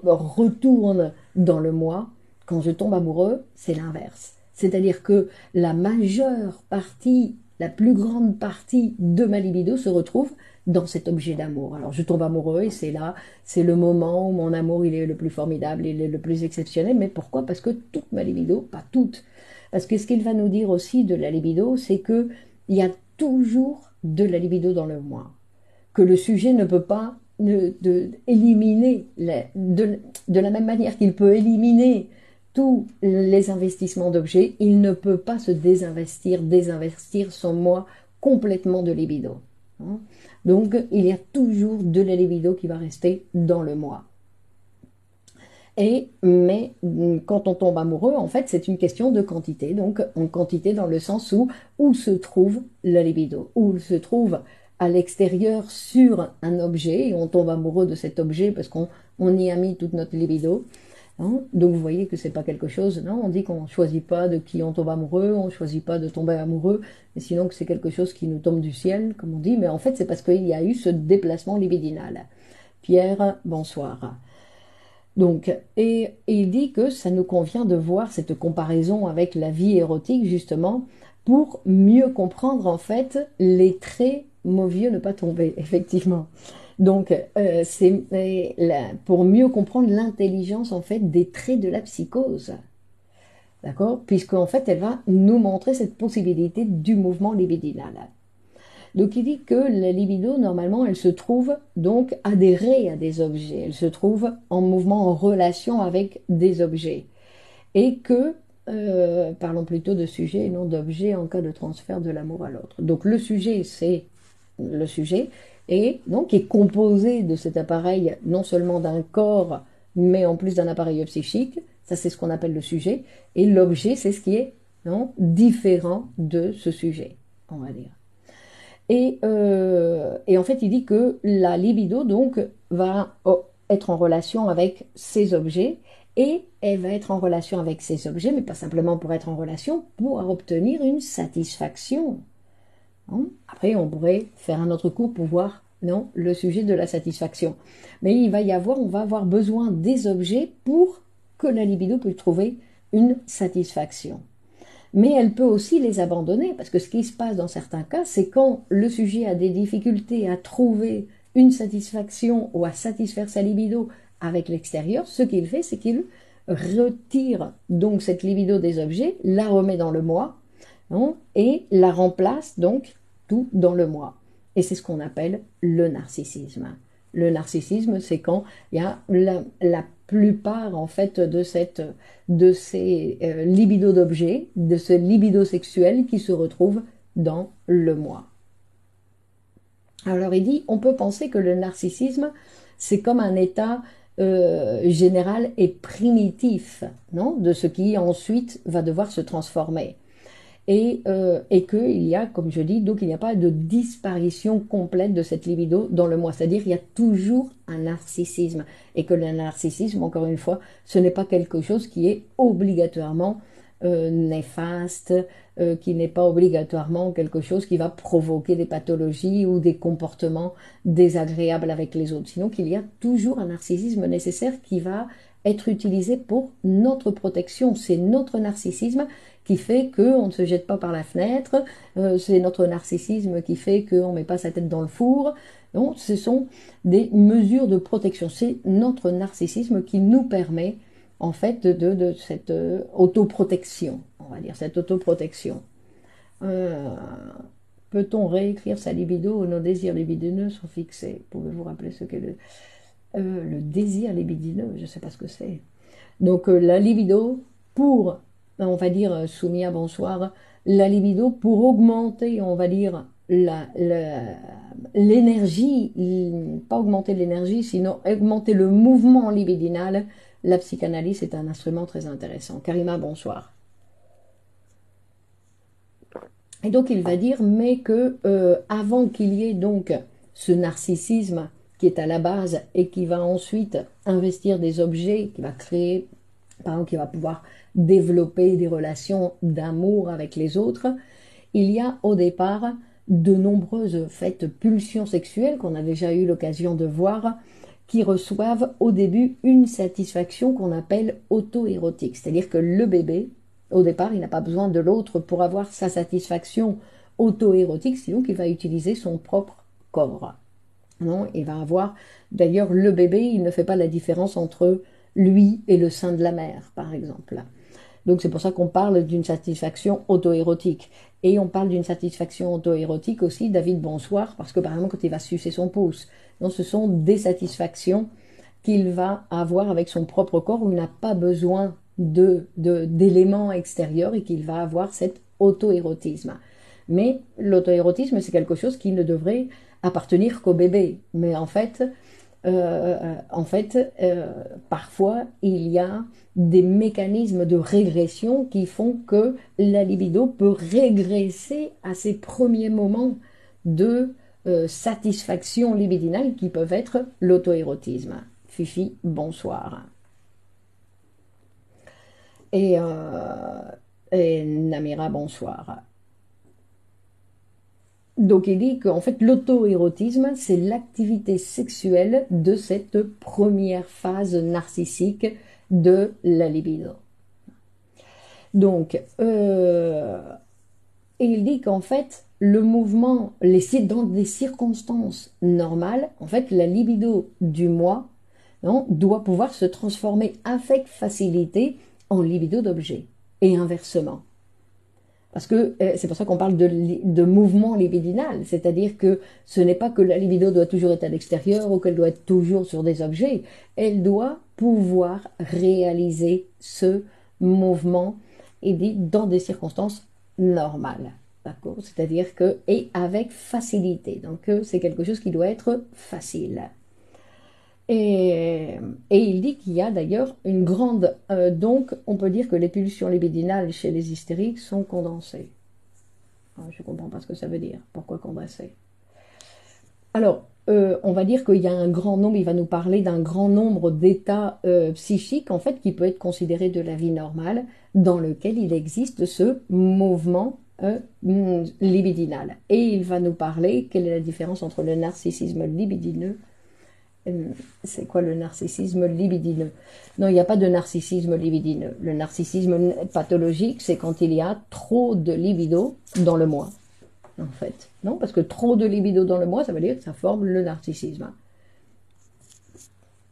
retourne dans le moi, quand je tombe amoureux, c'est l'inverse. C'est-à-dire que la majeure partie, la plus grande partie de ma libido se retrouve dans cet objet d'amour. Alors je tombe amoureux et c'est là, c'est le moment où mon amour il est le plus formidable, il est le plus exceptionnel. Mais pourquoi? Parce que toute ma libido, pas toute. Parce que ce qu'il va nous dire aussi de la libido, c'est que il y a toujours de la libido dans le moi, que le sujet ne peut pas éliminer, de la même manière qu'il peut éliminer tous les investissements d'objets, il ne peut pas se désinvestir son moi complètement de libido. Donc il y a toujours de la libido qui va rester dans le moi. Mais quand on tombe amoureux, en fait, c'est une question de quantité. Donc, en quantité dans le sens où se trouve la libido, où se trouve à l'extérieur sur un objet, et on tombe amoureux de cet objet parce qu'on y a mis toute notre libido. Hein. Donc, vous voyez que c'est pas quelque chose, non, on dit qu'on ne choisit pas de qui on tombe amoureux, on ne choisit pas de tomber amoureux, mais sinon que c'est quelque chose qui nous tombe du ciel, comme on dit, mais en fait, c'est parce qu'il y a eu ce déplacement libidinal. Pierre, bonsoir. Donc, et il dit que ça nous convient de voir cette comparaison avec la vie érotique, justement, pour mieux comprendre, en fait, les traits, mauvais ne pas tomber, effectivement. Donc, pour mieux comprendre l'intelligence, en fait, des traits de la psychose. D'accord? Puisqu'en fait, elle va nous montrer cette possibilité du mouvement libidinal. Donc il dit que la libido, normalement, elle se trouve donc adhérée à des objets. Elle se trouve en mouvement, en relation avec des objets. Et que, parlons plutôt de sujet et non d'objet en cas de transfert de l'amour à l'autre. Donc le sujet, c'est le sujet, et donc est composé de cet appareil, non seulement d'un corps, mais en plus d'un appareil psychique. Ça, c'est ce qu'on appelle le sujet. Et l'objet, c'est ce qui est différent de ce sujet, on va dire. Et en fait, il dit que la libido, donc, va être en relation avec ces objets, et elle va être en relation avec ces objets, mais pas simplement pour être en relation, pour obtenir une satisfaction. Après, on pourrait faire un autre cours pour voir le sujet de la satisfaction. Mais on va avoir besoin des objets pour que la libido puisse trouver une satisfaction. Mais elle peut aussi les abandonner, parce que ce qui se passe dans certains cas, c'est quand le sujet a des difficultés à trouver une satisfaction ou à satisfaire sa libido avec l'extérieur, ce qu'il fait, c'est qu'il retire donc cette libido des objets, la remet dans le moi, et la remplace donc tout dans le moi. Et c'est ce qu'on appelle le narcissisme. Le narcissisme, c'est quand il y a la plupart en fait de ces libido d'objets, de ce libido sexuel qui se retrouve dans le moi. Alors il dit, on peut penser que le narcissisme, c'est comme un état général et primitif, de ce qui ensuite va devoir se transformer. Et qu'il y a, comme je dis, donc il n'y a pas de disparition complète de cette libido dans le moi. C'est-à-dire qu'il y a toujours un narcissisme. Et que le narcissisme, encore une fois, ce n'est pas quelque chose qui est obligatoirement néfaste, qui n'est pas obligatoirement quelque chose qui va provoquer des pathologies ou des comportements désagréables avec les autres. Sinon qu'il y a toujours un narcissisme nécessaire qui va être utilisé pour notre protection. C'est notre narcissisme qui fait qu'on ne se jette pas par la fenêtre, c'est notre narcissisme qui fait qu'on ne met pas sa tête dans le four. Non, ce sont des mesures de protection. C'est notre narcissisme qui nous permet en fait, de cette autoprotection, on va dire, cette autoprotection. Peut-on réécrire sa libido où nos désirs libidineux sont fixés? Pouvez-vous rappeler ce qu'est le désir libidineux? Je ne sais pas ce que c'est. Donc la libido, pour, on va dire, Soumia, bonsoir, la libido pour augmenter, on va dire, l'énergie, pas augmenter l'énergie, sinon augmenter le mouvement libidinal. La psychanalyse est un instrument très intéressant. Karima, bonsoir. Et donc il va dire, mais que avant qu'il y ait donc ce narcissisme qui est à la base et qui va ensuite investir des objets, qui va créer, par exemple, qui va pouvoir développer des relations d'amour avec les autres, il y a au départ de nombreuses pulsions sexuelles qu'on a déjà eu l'occasion de voir, qui reçoivent au début une satisfaction qu'on appelle auto-érotique. C'est-à-dire que le bébé, au départ, il n'a pas besoin de l'autre pour avoir sa satisfaction auto-érotique, sinon il va utiliser son propre corps. Non, il va avoir, d'ailleurs, le bébé, il ne fait pas la différence entre lui et le sein de la mère, par exemple. Donc c'est pour ça qu'on parle d'une satisfaction auto-érotique. Et on parle d'une satisfaction auto-érotique aussi, David, bonsoir, parce que par exemple quand il va sucer son pouce, donc ce sont des satisfactions qu'il va avoir avec son propre corps où il n'a pas besoin d'éléments extérieurs et qu'il va avoir cet auto-érotisme. Mais l'auto-érotisme, c'est quelque chose qui ne devrait appartenir qu'au bébé. Mais en fait, parfois, il y a des mécanismes de régression qui font que la libido peut régresser à ses premiers moments de satisfaction libidinale qui peuvent être l'auto-érotisme. Fifi, bonsoir. Et Namira, bonsoir. Donc il dit qu'en fait l'auto-érotisme, c'est l'activité sexuelle de cette première phase narcissique de la libido. Donc, il dit qu'en fait, le mouvement, dans des circonstances normales, en fait, la libido du moi doit pouvoir se transformer avec facilité en libido d'objet, et inversement. Parce que c'est pour ça qu'on parle de mouvement libidinal, c'est-à-dire que ce n'est pas que la libido doit toujours être à l'extérieur ou qu'elle doit être toujours sur des objets, elle doit pouvoir réaliser ce mouvement et dit dans des circonstances normales, d'accord? C'est-à-dire que et avec facilité, donc c'est quelque chose qui doit être facile. Et il dit qu'il y a d'ailleurs une grande... donc, on peut dire que les pulsions libidinales chez les hystériques sont condensées. Je ne comprends pas ce que ça veut dire. Pourquoi condenser? Alors, on va dire qu'il y a un grand nombre, il va nous parler d'un grand nombre d'états psychiques, en fait, qui peut être considéré de la vie normale, dans lequel il existe ce mouvement libidinal. Et il va nous parler, quelle est la différence entre le narcissisme libidineux. C'est quoi le narcissisme libidineux? Non, il n'y a pas de narcissisme libidineux. Le narcissisme pathologique, c'est quand il y a trop de libido dans le moi, en fait. Non, parce que trop de libido dans le moi, ça veut dire que ça forme le narcissisme.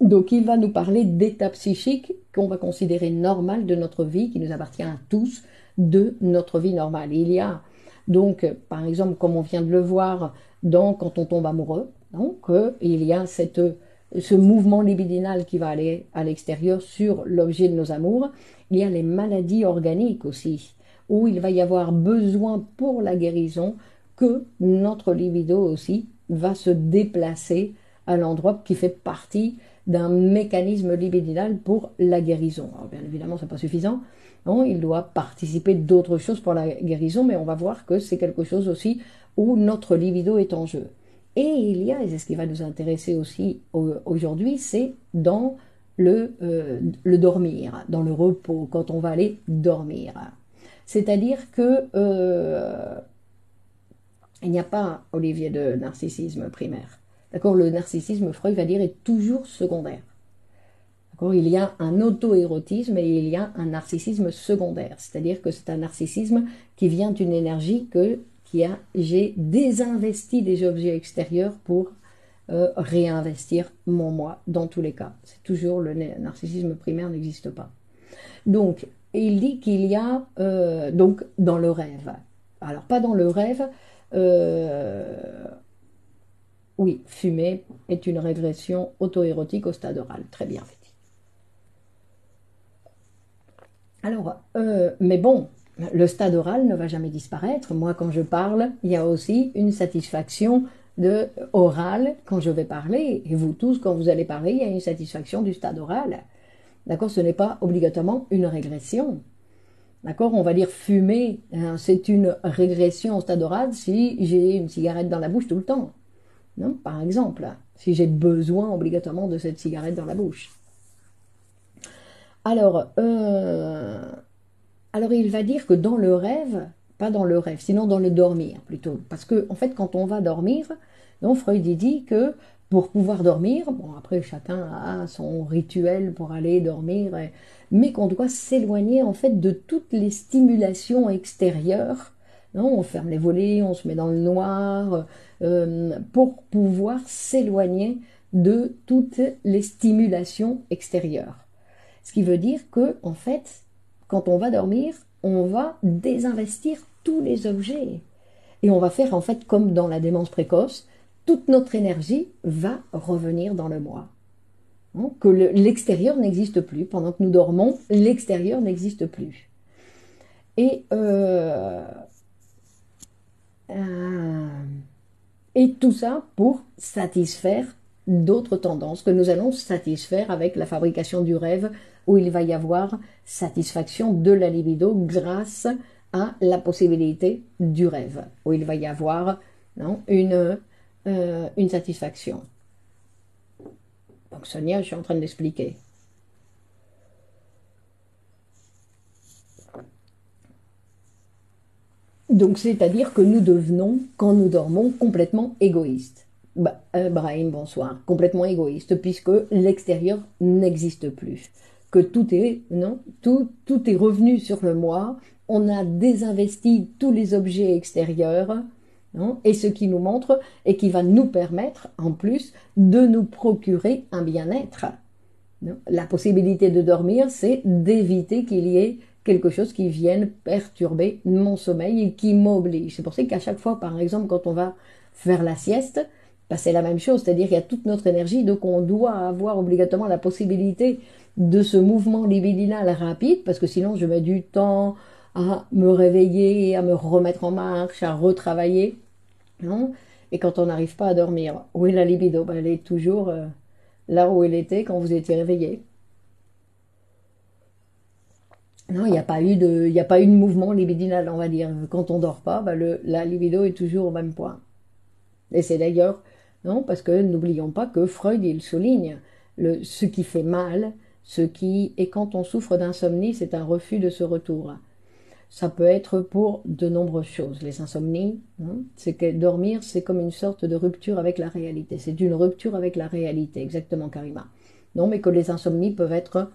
Donc, il va nous parler d'états psychiques qu'on va considérer normales de notre vie, qui nous appartient à tous, de notre vie normale. Il y a donc, par exemple, comme on vient de le voir, quand on tombe amoureux, donc il y a ce mouvement libidinal qui va aller à l'extérieur sur l'objet de nos amours. Il y a les maladies organiques aussi, où il va y avoir besoin pour la guérison que notre libido aussi va se déplacer à l'endroit qui fait partie d'un mécanisme libidinal pour la guérison. Alors bien évidemment, ce n'est pas suffisant. Non, il doit participer d'autres choses pour la guérison, mais on va voir que c'est quelque chose aussi où notre libido est en jeu. Et il y a, et c'est ce qui va nous intéresser aussi aujourd'hui, c'est dans le dormir, dans le repos, quand on va aller dormir. C'est-à-dire que il n'y a pas, Olivier, de narcissisme primaire. D'accord? Le narcissisme, Freud va dire, est toujours secondaire. D'accord? Il y a un auto-érotisme et il y a un narcissisme secondaire. C'est-à-dire que c'est un narcissisme qui vient d'une énergie j'ai désinvesti des objets extérieurs pour réinvestir mon moi dans tous les cas. C'est toujours le narcissisme primaire n'existe pas. Donc, il dit qu'il y a donc dans le rêve. Alors pas dans le rêve. Oui, fumer est une régression auto-érotique au stade oral. Très bien fait. Alors, mais bon, le stade oral ne va jamais disparaître. Moi, quand je parle, il y a aussi une satisfaction de oral quand je vais parler. Et vous tous, quand vous allez parler, il y a une satisfaction du stade oral. D'accord, ce n'est pas obligatoirement une régression. D'accord, on va dire fumer, hein, c'est une régression au stade oral si j'ai une cigarette dans la bouche tout le temps. Non, par exemple, si j'ai besoin obligatoirement de cette cigarette dans la bouche. Alors, il va dire que dans le rêve, pas dans le rêve, sinon dans le dormir plutôt. Parce que, en fait, quand on va dormir, donc Freud dit que pour pouvoir dormir, bon, après chacun a son rituel pour aller dormir, mais qu'on doit s'éloigner en fait de toutes les stimulations extérieures. Non, on ferme les volets, on se met dans le noir, pour pouvoir s'éloigner de toutes les stimulations extérieures. Ce qui veut dire que, en fait, quand on va dormir, on va désinvestir tous les objets. Et on va faire, en fait, comme dans la démence précoce, toute notre énergie va revenir dans le moi. Que l'extérieur n'existe plus. Pendant que nous dormons, l'extérieur n'existe plus. Et tout ça pour satisfaire d'autres tendances que nous allons satisfaire avec la fabrication du rêve, où il va y avoir satisfaction de la libido grâce à la possibilité du rêve, où il va y avoir une satisfaction. Donc Sonia, je suis en train d'expliquer. Donc c'est-à-dire que nous devenons, quand nous dormons, complètement égoïstes. Brahim, bonsoir. Complètement égoïste, puisque l'extérieur n'existe plus. Que tout est revenu sur le moi. On a désinvesti tous les objets extérieurs, et ce qui nous montre et qui va nous permettre, en plus, de nous procurer un bien-être. La possibilité de dormir, c'est d'éviter qu'il y ait quelque chose qui vienne perturber mon sommeil et qui m'oblige. C'est pour ça qu'à chaque fois, par exemple, quand on va faire la sieste, c'est la même chose, c'est-à-dire qu'il y a toute notre énergie, donc on doit avoir obligatoirement la possibilité de ce mouvement libidinal rapide, parce que sinon je mets du temps à me réveiller, à me remettre en marche, à retravailler. Non, et quand on n'arrive pas à dormir, où est la libido? Elle est toujours là où elle était quand vous étiez réveillé. Non, il n'y a pas eu de mouvement libidinal, on va dire. Quand on dort pas, la libido est toujours au même point. Et c'est d'ailleurs, non, parce que n'oublions pas que Freud, il souligne ce qui fait mal, et quand on souffre d'insomnie, c'est un refus de ce retour. Ça peut être pour de nombreuses choses. Les insomnies, c'est que dormir, c'est comme une sorte de rupture avec la réalité. C'est une rupture avec la réalité, exactement, Karima. Non, mais que les insomnies peuvent être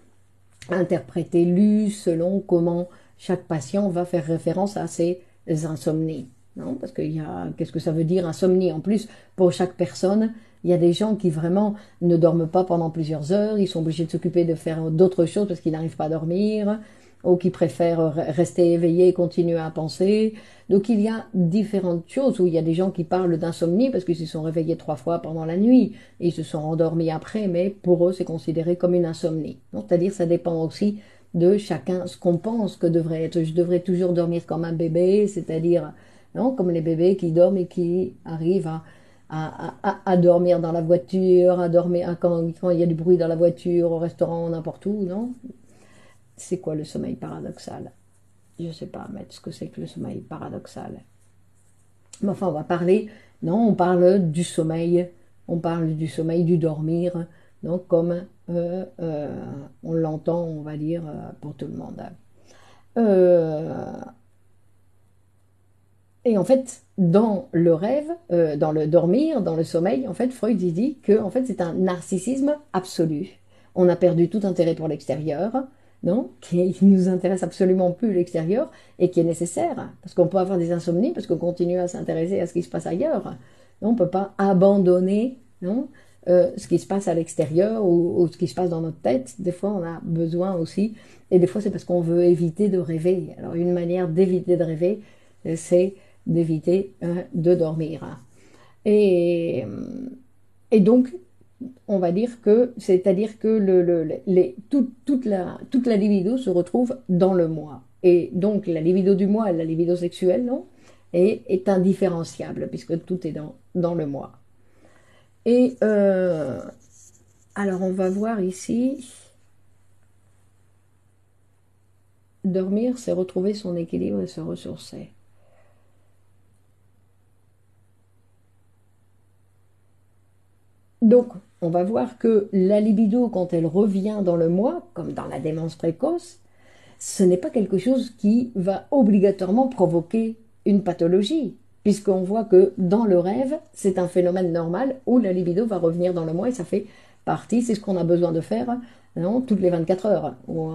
interprétées, lues, selon comment chaque patient va faire référence à ces insomnies. Non, parce qu'est-ce que ça veut dire insomnie? En plus, pour chaque personne, il y a des gens qui vraiment ne dorment pas pendant plusieurs heures, ils sont obligés de s'occuper de faire d'autres choses parce qu'ils n'arrivent pas à dormir, ou qui préfèrent rester éveillés et continuer à penser. Donc il y a différentes choses, où il y a des gens qui parlent d'insomnie parce qu'ils se sont réveillés 3 fois pendant la nuit, et ils se sont endormis après, mais pour eux c'est considéré comme une insomnie. C'est-à-dire ça dépend aussi de chacun, ce qu'on pense que devrait être. Je devrais toujours dormir comme un bébé, c'est-à-dire comme les bébés qui dorment et qui arrivent à dormir dans la voiture, à dormir quand il y a du bruit dans la voiture, au restaurant, n'importe où, non? C'est quoi le sommeil paradoxal? Je ne sais pas, mettre ce que c'est que le sommeil paradoxal. Mais enfin, on parle du sommeil, du dormir, donc comme on l'entend, on va dire, pour tout le monde. Et en fait, dans le rêve, dans le dormir, dans le sommeil, en fait, Freud dit que en fait, c'est un narcissisme absolu. On a perdu tout intérêt pour l'extérieur, non, qui nous intéresse absolument plus l'extérieur et qui est nécessaire, parce qu'on peut avoir des insomnies, parce qu'on continue à s'intéresser à ce qui se passe ailleurs. On ne peut pas abandonner non? Ce qui se passe à l'extérieur ou ce qui se passe dans notre tête, des fois on a besoin aussi, et des fois c'est parce qu'on veut éviter de rêver. Alors une manière d'éviter de rêver, c'est d'éviter de dormir. Et, et donc, on va dire que, c'est-à-dire que toute la libido se retrouve dans le moi. Et donc, la libido du moi et la libido sexuelle, non, est indifférenciable, puisque tout est dans le moi. Et alors, on va voir ici, dormir, c'est retrouver son équilibre et se ressourcer. Donc, on va voir que la libido, quand elle revient dans le moi, comme dans la démence précoce, ce n'est pas quelque chose qui va obligatoirement provoquer une pathologie, puisqu'on voit que dans le rêve, c'est un phénomène normal où la libido va revenir dans le moi et ça fait partie, c'est ce qu'on a besoin de faire, non, toutes les 24 heures ou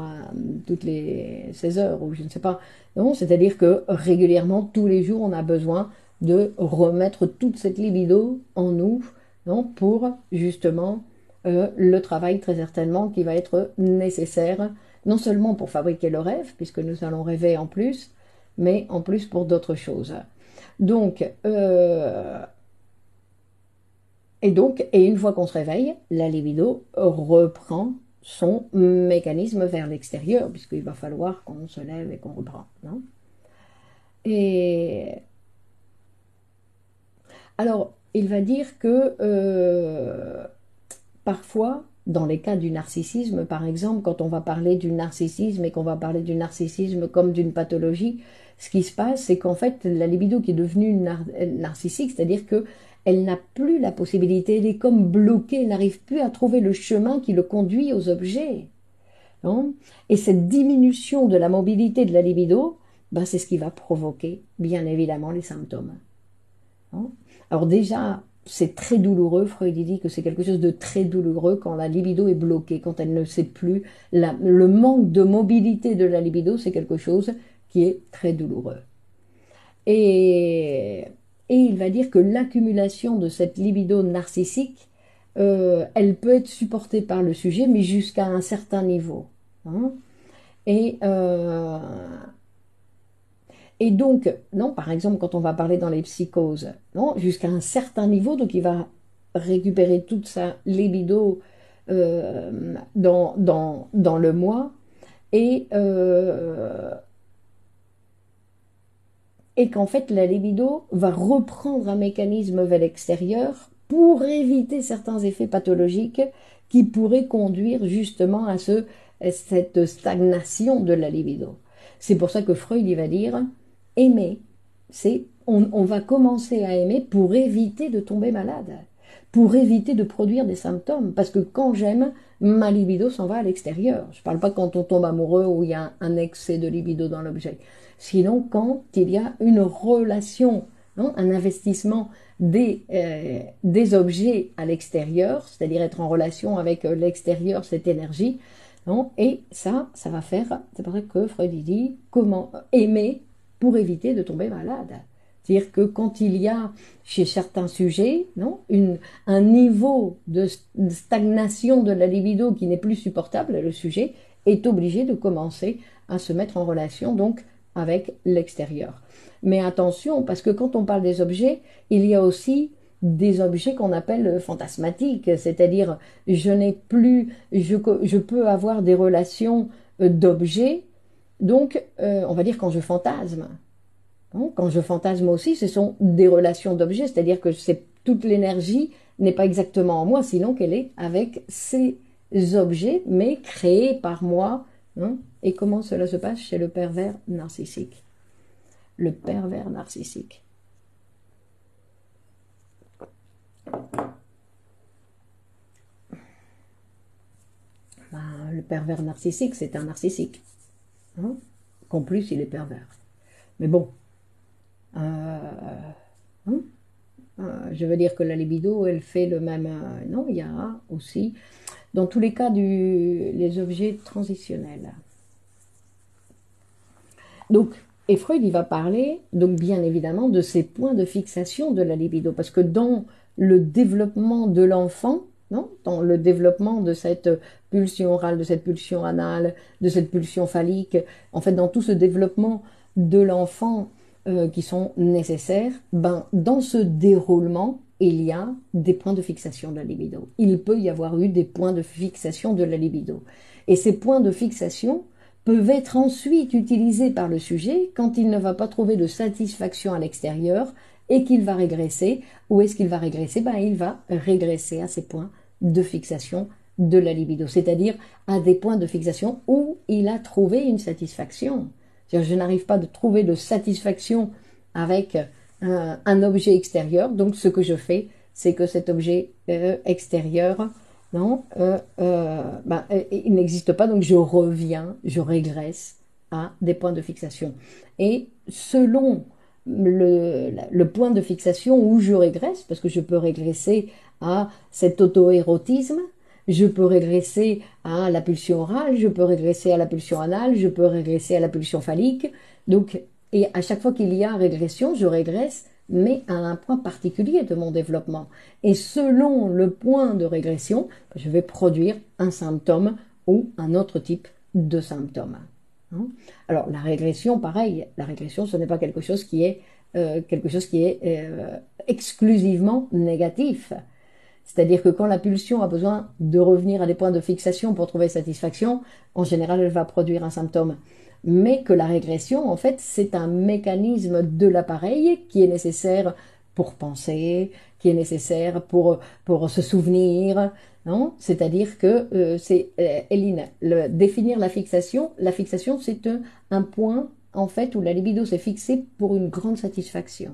toutes les 16 heures ou je ne sais pas. Non, c'est-à-dire que régulièrement, tous les jours, on a besoin de remettre toute cette libido en nous, non, pour justement le travail très certainement qui va être nécessaire non seulement pour fabriquer le rêve, puisque nous allons rêver en plus, mais en plus pour d'autres choses. Donc, et une fois qu'on se réveille, la libido reprend son mécanisme vers l'extérieur, puisqu'il va falloir qu'on se lève et qu'on reprend. Non, et alors, il va dire que parfois, dans les cas du narcissisme, par exemple, quand on va parler du narcissisme et qu'on va parler du narcissisme comme d'une pathologie, ce qui se passe, c'est qu'en fait, la libido qui est devenue narcissique, c'est-à-dire que elle n'a plus la possibilité, elle est comme bloquée, elle n'arrive plus à trouver le chemin qui le conduit aux objets. Non, et cette diminution de la mobilité de la libido, ben, c'est ce qui va provoquer, bien évidemment, les symptômes. Non, alors déjà, c'est très douloureux. Freud dit que c'est quelque chose de très douloureux quand la libido est bloquée, quand elle ne sait plus. Le manque de mobilité de la libido, c'est quelque chose qui est très douloureux. Et, et il va dire que l'accumulation de cette libido narcissique, elle peut être supportée par le sujet, mais jusqu'à un certain niveau. Hein. Et, euh, et donc, non, par exemple, quand on va parler dans les psychoses, non, jusqu'à un certain niveau, donc il va récupérer toute sa libido dans le moi, et, euh, et qu'en fait, la libido va reprendre un mécanisme vers l'extérieur pour éviter certains effets pathologiques qui pourraient conduire justement à cette stagnation de la libido. C'est pour ça que Freud il va dire aimer, on va commencer à aimer pour éviter de tomber malade, pour éviter de produire des symptômes. Parce que quand j'aime, ma libido s'en va à l'extérieur. Je ne parle pas quand on tombe amoureux ou il y a un excès de libido dans l'objet. Sinon, quand il y a une relation, non, un investissement des objets à l'extérieur, c'est-à-dire être en relation avec l'extérieur, cette énergie, non, et ça va faire, c'est pour ça que Freud dit, comment aimer pour éviter de tomber malade. C'est-à-dire que quand il y a chez certains sujets non, un niveau de stagnation de la libido qui n'est plus supportable, le sujet est obligé de commencer à se mettre en relation donc avec l'extérieur. Mais attention, parce que quand on parle des objets, il y a aussi des objets qu'on appelle fantasmatiques, c'est-à-dire je peux avoir des relations d'objets, donc on va dire quand je fantasme. Quand je fantasme aussi, ce sont des relations d'objets, c'est-à-dire que toute l'énergie n'est pas exactement en moi, sinon qu'elle est avec ces objets, mais créés par moi. Hein. Et comment cela se passe chez le pervers narcissique? Le pervers narcissique. Le pervers narcissique, c'est un narcissique. Hein, qu'en plus, il est pervers. Mais bon, hein, je veux dire que la libido, elle fait le même. Non, il y a aussi, dans tous les cas, les objets transitionnels. Donc, et Freud, il va parler, donc bien évidemment, de ces points de fixation de la libido, parce que dans le développement de l'enfant, non, dans le développement de cette pulsion orale, de cette pulsion anale, de cette pulsion phallique, en fait, dans tout ce développement de l'enfant qui sont nécessaires, ben, dans ce déroulement, il y a des points de fixation de la libido. Il peut y avoir eu des points de fixation de la libido. Et ces points de fixation peuvent être ensuite utilisés par le sujet quand il ne va pas trouver de satisfaction à l'extérieur et qu'il va régresser. Où est-ce qu'il va régresser? Ben, il va régresser à ces points de fixation de la libido, c'est-à-dire à des points de fixation où il a trouvé une satisfaction. C'est-à-dire, je n'arrive pas de trouver de satisfaction avec un objet extérieur, donc ce que je fais, c'est que cet objet extérieur, non, ben, il n'existe pas, donc je reviens, je régresse à des points de fixation. Et selon le point de fixation où je régresse, parce que je peux régresser à cet auto-érotisme, je peux régresser à la pulsion orale, je peux régresser à la pulsion anale, je peux régresser à la pulsion phallique. Donc, et à chaque fois qu'il y a régression, je régresse, mais à un point particulier de mon développement. Et selon le point de régression, je vais produire un symptôme ou un autre type de symptôme. Alors la régression, pareil, la régression, ce n'est pas quelque chose qui est exclusivement négatif. C'est-à-dire que quand la pulsion a besoin de revenir à des points de fixation pour trouver satisfaction, en général, elle va produire un symptôme. Mais que la régression, en fait, c'est un mécanisme de l'appareil qui est nécessaire pour penser, qui est nécessaire pour se souvenir, non? C'est-à-dire que Eline, définir la fixation, c'est un point, en fait, où la libido s'est fixée pour une grande satisfaction.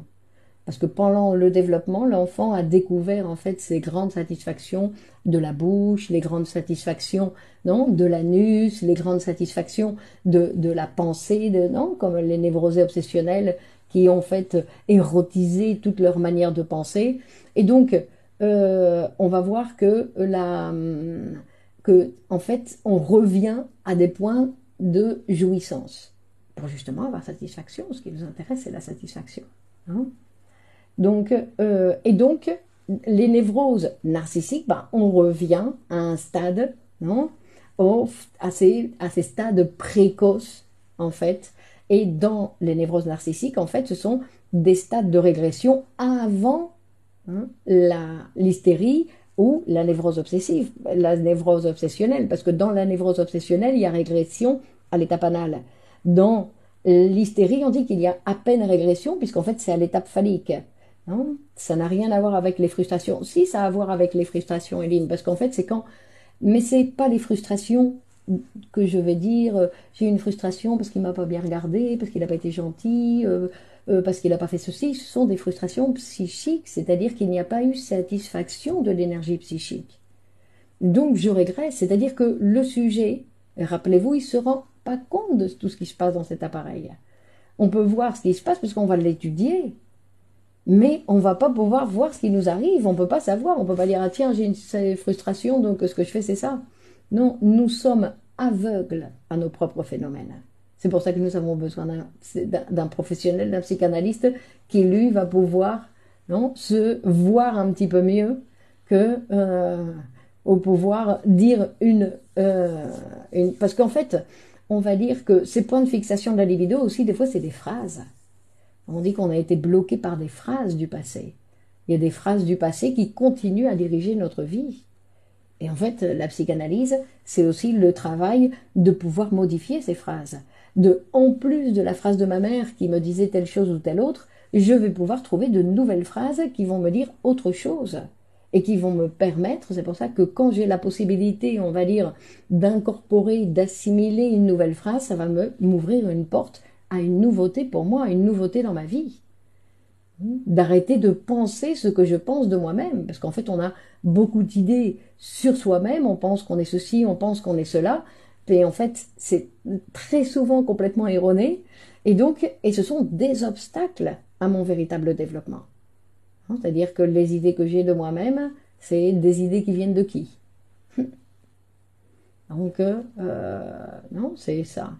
Parce que pendant le développement, l'enfant a découvert en fait ces grandes satisfactions de la bouche, les grandes satisfactions non, de l'anus, les grandes satisfactions de la pensée, non, comme les névrosés obsessionnels qui ont en fait érotisé toute leur manière de penser. Et donc, on va voir que en fait, on revient à des points de jouissance pour justement avoir satisfaction. Ce qui nous intéresse, c'est la satisfaction. Hein. Donc, les névroses narcissiques, ben, on revient à un stade, non, à ces stades précoces, en fait. Et dans les névroses narcissiques, en fait, ce sont des stades de régression avant l'hystérie ou la névrose obsessive, la névrose obsessionnelle. Parce que dans la névrose obsessionnelle, il y a régression à l'étape anale. Dans l'hystérie, on dit qu'il y a à peine régression, puisqu'en fait, c'est à l'étape phallique. Non, ça n'a rien à voir avec les frustrations. Si, ça a à voir avec les frustrations, Eline, parce qu'en fait, c'est quand... Mais c'est pas les frustrations que je vais dire, j'ai une frustration parce qu'il m'a pas bien regardé, parce qu'il n'a pas été gentil, parce qu'il n'a pas fait ceci. Ce sont des frustrations psychiques, c'est-à-dire qu'il n'y a pas eu satisfaction de l'énergie psychique. Donc, je régresse, c'est-à-dire que le sujet, rappelez-vous, il se rend pas compte de tout ce qui se passe dans cet appareil. On peut voir ce qui se passe parce qu'on va l'étudier, mais on ne va pas pouvoir voir ce qui nous arrive, on ne peut pas savoir, on ne peut pas dire « Ah tiens, j'ai une frustration, donc ce que je fais, c'est ça ». Non, nous sommes aveugles à nos propres phénomènes. C'est pour ça que nous avons besoin d'un professionnel, d'un psychanalyste, qui lui va pouvoir se voir un petit peu mieux que au pouvoir dire parce qu'en fait, on va dire que ces points de fixation de la libido aussi, des fois, c'est des phrases. On dit qu'on a été bloqué par des phrases du passé. Il y a des phrases du passé qui continuent à diriger notre vie. Et en fait, la psychanalyse, c'est aussi le travail de pouvoir modifier ces phrases. En plus de la phrase de ma mère qui me disait telle chose ou telle autre, je vais pouvoir trouver de nouvelles phrases qui vont me dire autre chose et qui vont me permettre, c'est pour ça que quand j'ai la possibilité, on va dire, d'incorporer, d'assimiler une nouvelle phrase, ça va m'ouvrir une porte à une nouveauté pour moi, à une nouveauté dans ma vie. D'arrêter de penser ce que je pense de moi-même, parce qu'en fait on a beaucoup d'idées sur soi-même, on pense qu'on est ceci, on pense qu'on est cela, et en fait c'est très souvent complètement erroné, et ce sont des obstacles à mon véritable développement. C'est-à-dire que les idées que j'ai de moi-même, c'est des idées qui viennent de qui? Donc, non, c'est ça.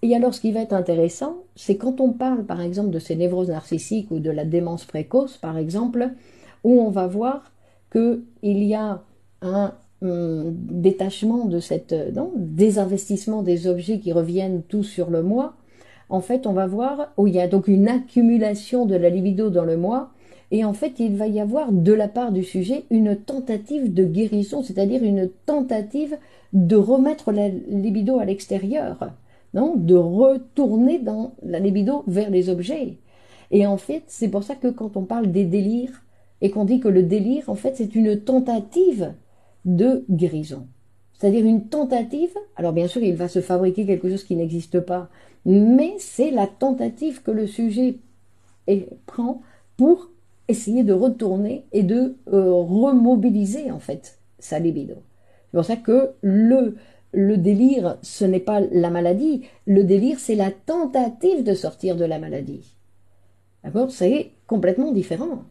Et alors, ce qui va être intéressant, c'est quand on parle, par exemple, de ces névroses narcissiques ou de la démence précoce, par exemple, où on va voir qu'il y a un détachement de cette, non, désinvestissement des objets qui reviennent tous sur le moi. En fait, on va voir où il y a donc une accumulation de la libido dans le moi, et en fait, il va y avoir de la part du sujet une tentative de guérison, c'est-à-dire une tentative de remettre la libido à l'extérieur, non, de retourner dans la libido vers les objets. Et en fait, c'est pour ça que quand on parle des délires et qu'on dit que le délire, en fait, c'est une tentative de guérison. C'est-à-dire une tentative, alors bien sûr, il va se fabriquer quelque chose qui n'existe pas, mais c'est la tentative que le sujet prend pour essayer de retourner et de remobiliser, en fait, sa libido. C'est pour ça que le délire, ce n'est pas la maladie. Le délire, c'est la tentative de sortir de la maladie. D'accord? C'est complètement différent.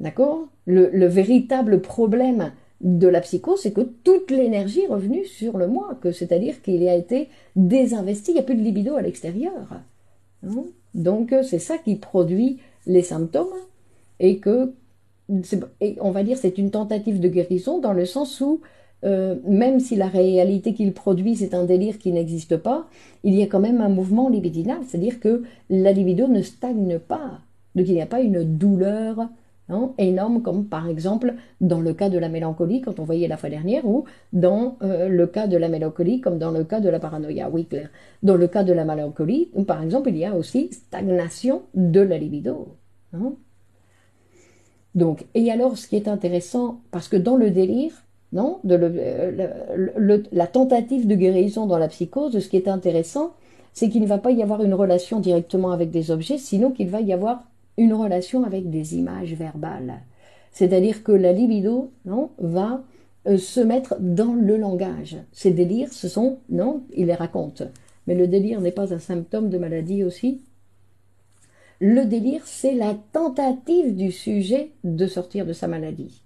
D'accord? Le véritable problème de la psychose, c'est que toute l'énergie est revenue sur le moi, que c'est-à-dire qu'il a été désinvesti, il n'y a plus de libido à l'extérieur. Hein? Donc c'est ça qui produit les symptômes et que, et on va dire, c'est une tentative de guérison dans le sens où même si la réalité qu'il produit c'est un délire qui n'existe pas, il y a quand même un mouvement libidinal, c'est-à-dire que la libido ne stagne pas, donc il n'y a pas une douleur, hein, énorme comme par exemple dans le cas de la mélancolie quand on voyait la fois dernière, ou dans le cas de la mélancolie comme dans le cas de la paranoïa. Oui, clair. Dans le cas de la mélancolie, par exemple, il y a aussi stagnation de la libido. Hein. Donc, et alors ce qui est intéressant, parce que dans le délire, non, la tentative de guérison dans la psychose, ce qui est intéressant, c'est qu'il ne va pas y avoir une relation directement avec des objets, sinon qu'il va y avoir une relation avec des images verbales. C'est-à-dire que la libido, non, va se mettre dans le langage. Ces délires, ce sont, non, il les raconte. Mais le délire n'est pas un symptôme de maladie aussi. Le délire, c'est la tentative du sujet de sortir de sa maladie.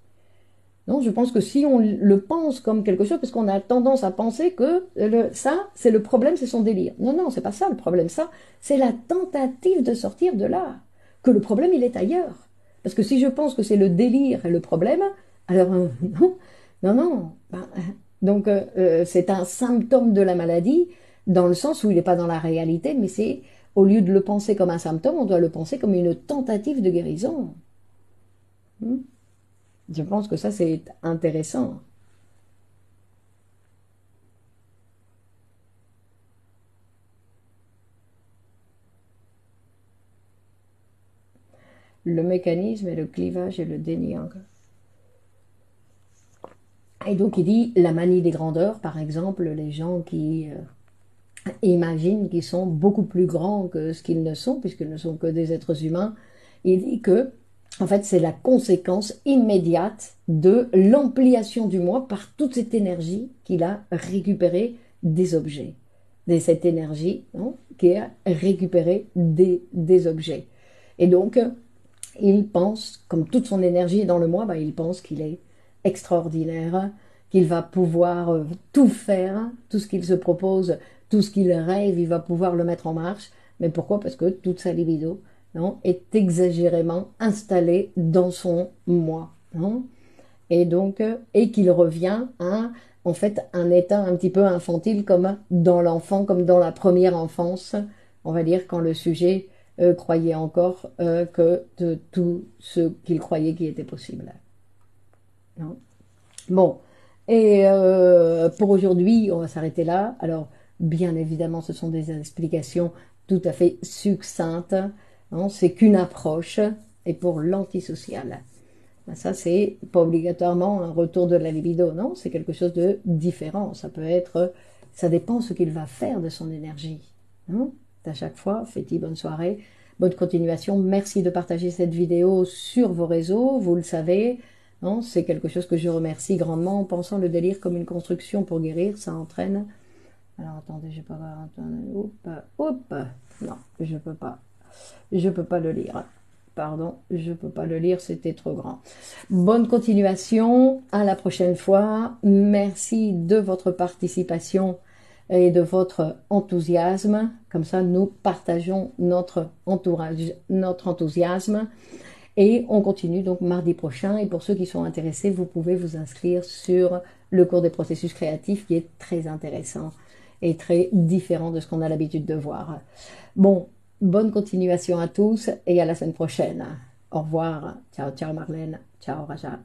Non, je pense que si on le pense comme quelque chose, parce qu'on a tendance à penser que ça, c'est le problème, c'est son délire. Non, non, c'est pas ça le problème. Ça, c'est la tentative de sortir de là. Que le problème, il est ailleurs. Parce que si je pense que c'est le délire et le problème, alors non, non, non. Donc, c'est un symptôme de la maladie, dans le sens où il n'est pas dans la réalité, mais c'est, au lieu de le penser comme un symptôme, on doit le penser comme une tentative de guérison. Je pense que ça, c'est intéressant. Le mécanisme et le clivage et le déni. Et donc, il dit la manie des grandeurs, par exemple, les gens qui imaginent qu'ils sont beaucoup plus grands que ce qu'ils ne sont, puisqu'ils ne sont que des êtres humains. Il dit que, en fait, c'est la conséquence immédiate de l'ampliation du moi par toute cette énergie qu'il a récupérée des objets. De cette énergie, non, qui a récupérée des objets. Et donc, il pense, comme toute son énergie est dans le moi, il pense qu'il est extraordinaire, qu'il va pouvoir tout faire, tout ce qu'il se propose, tout ce qu'il rêve, il va pouvoir le mettre en marche. Mais pourquoi? Parce que toute sa libido, non, est exagérément installée dans son moi. Non, et donc, et qu'il revient à, en fait, un état un petit peu infantile comme dans l'enfant, comme dans la première enfance, on va dire, quand le sujet croyait encore que de tout ce qu'il croyait qui était possible. Non. Bon, et pour aujourd'hui, on va s'arrêter là. Alors, bien évidemment, ce sont des explications tout à fait succinctes. Hein, c'est qu'une approche, et pour l'antisocial. Ça, c'est pas obligatoirement un retour de la libido, non, c'est quelque chose de différent. Ça peut être, ça dépend ce qu'il va faire de son énergie. Hein. À chaque fois, Féti, bonne soirée, bonne continuation. Merci de partager cette vidéo sur vos réseaux, vous le savez. C'est quelque chose que je remercie grandement en pensant le délire comme une construction pour guérir, ça entraîne. Alors attendez, je vais pas voir. Hop, non, je peux pas. Je peux pas le lire. Pardon, je peux pas le lire, c'était trop grand. Bonne continuation, à la prochaine fois. Merci de votre participation et de votre enthousiasme. Comme ça, nous partageons notre enthousiasme. Et on continue donc mardi prochain. Et pour ceux qui sont intéressés, vous pouvez vous inscrire sur le cours des processus créatifs qui est très intéressant et très différent de ce qu'on a l'habitude de voir. Bon, bonne continuation à tous et à la semaine prochaine. Au revoir. Ciao, ciao Marlène. Ciao Raja.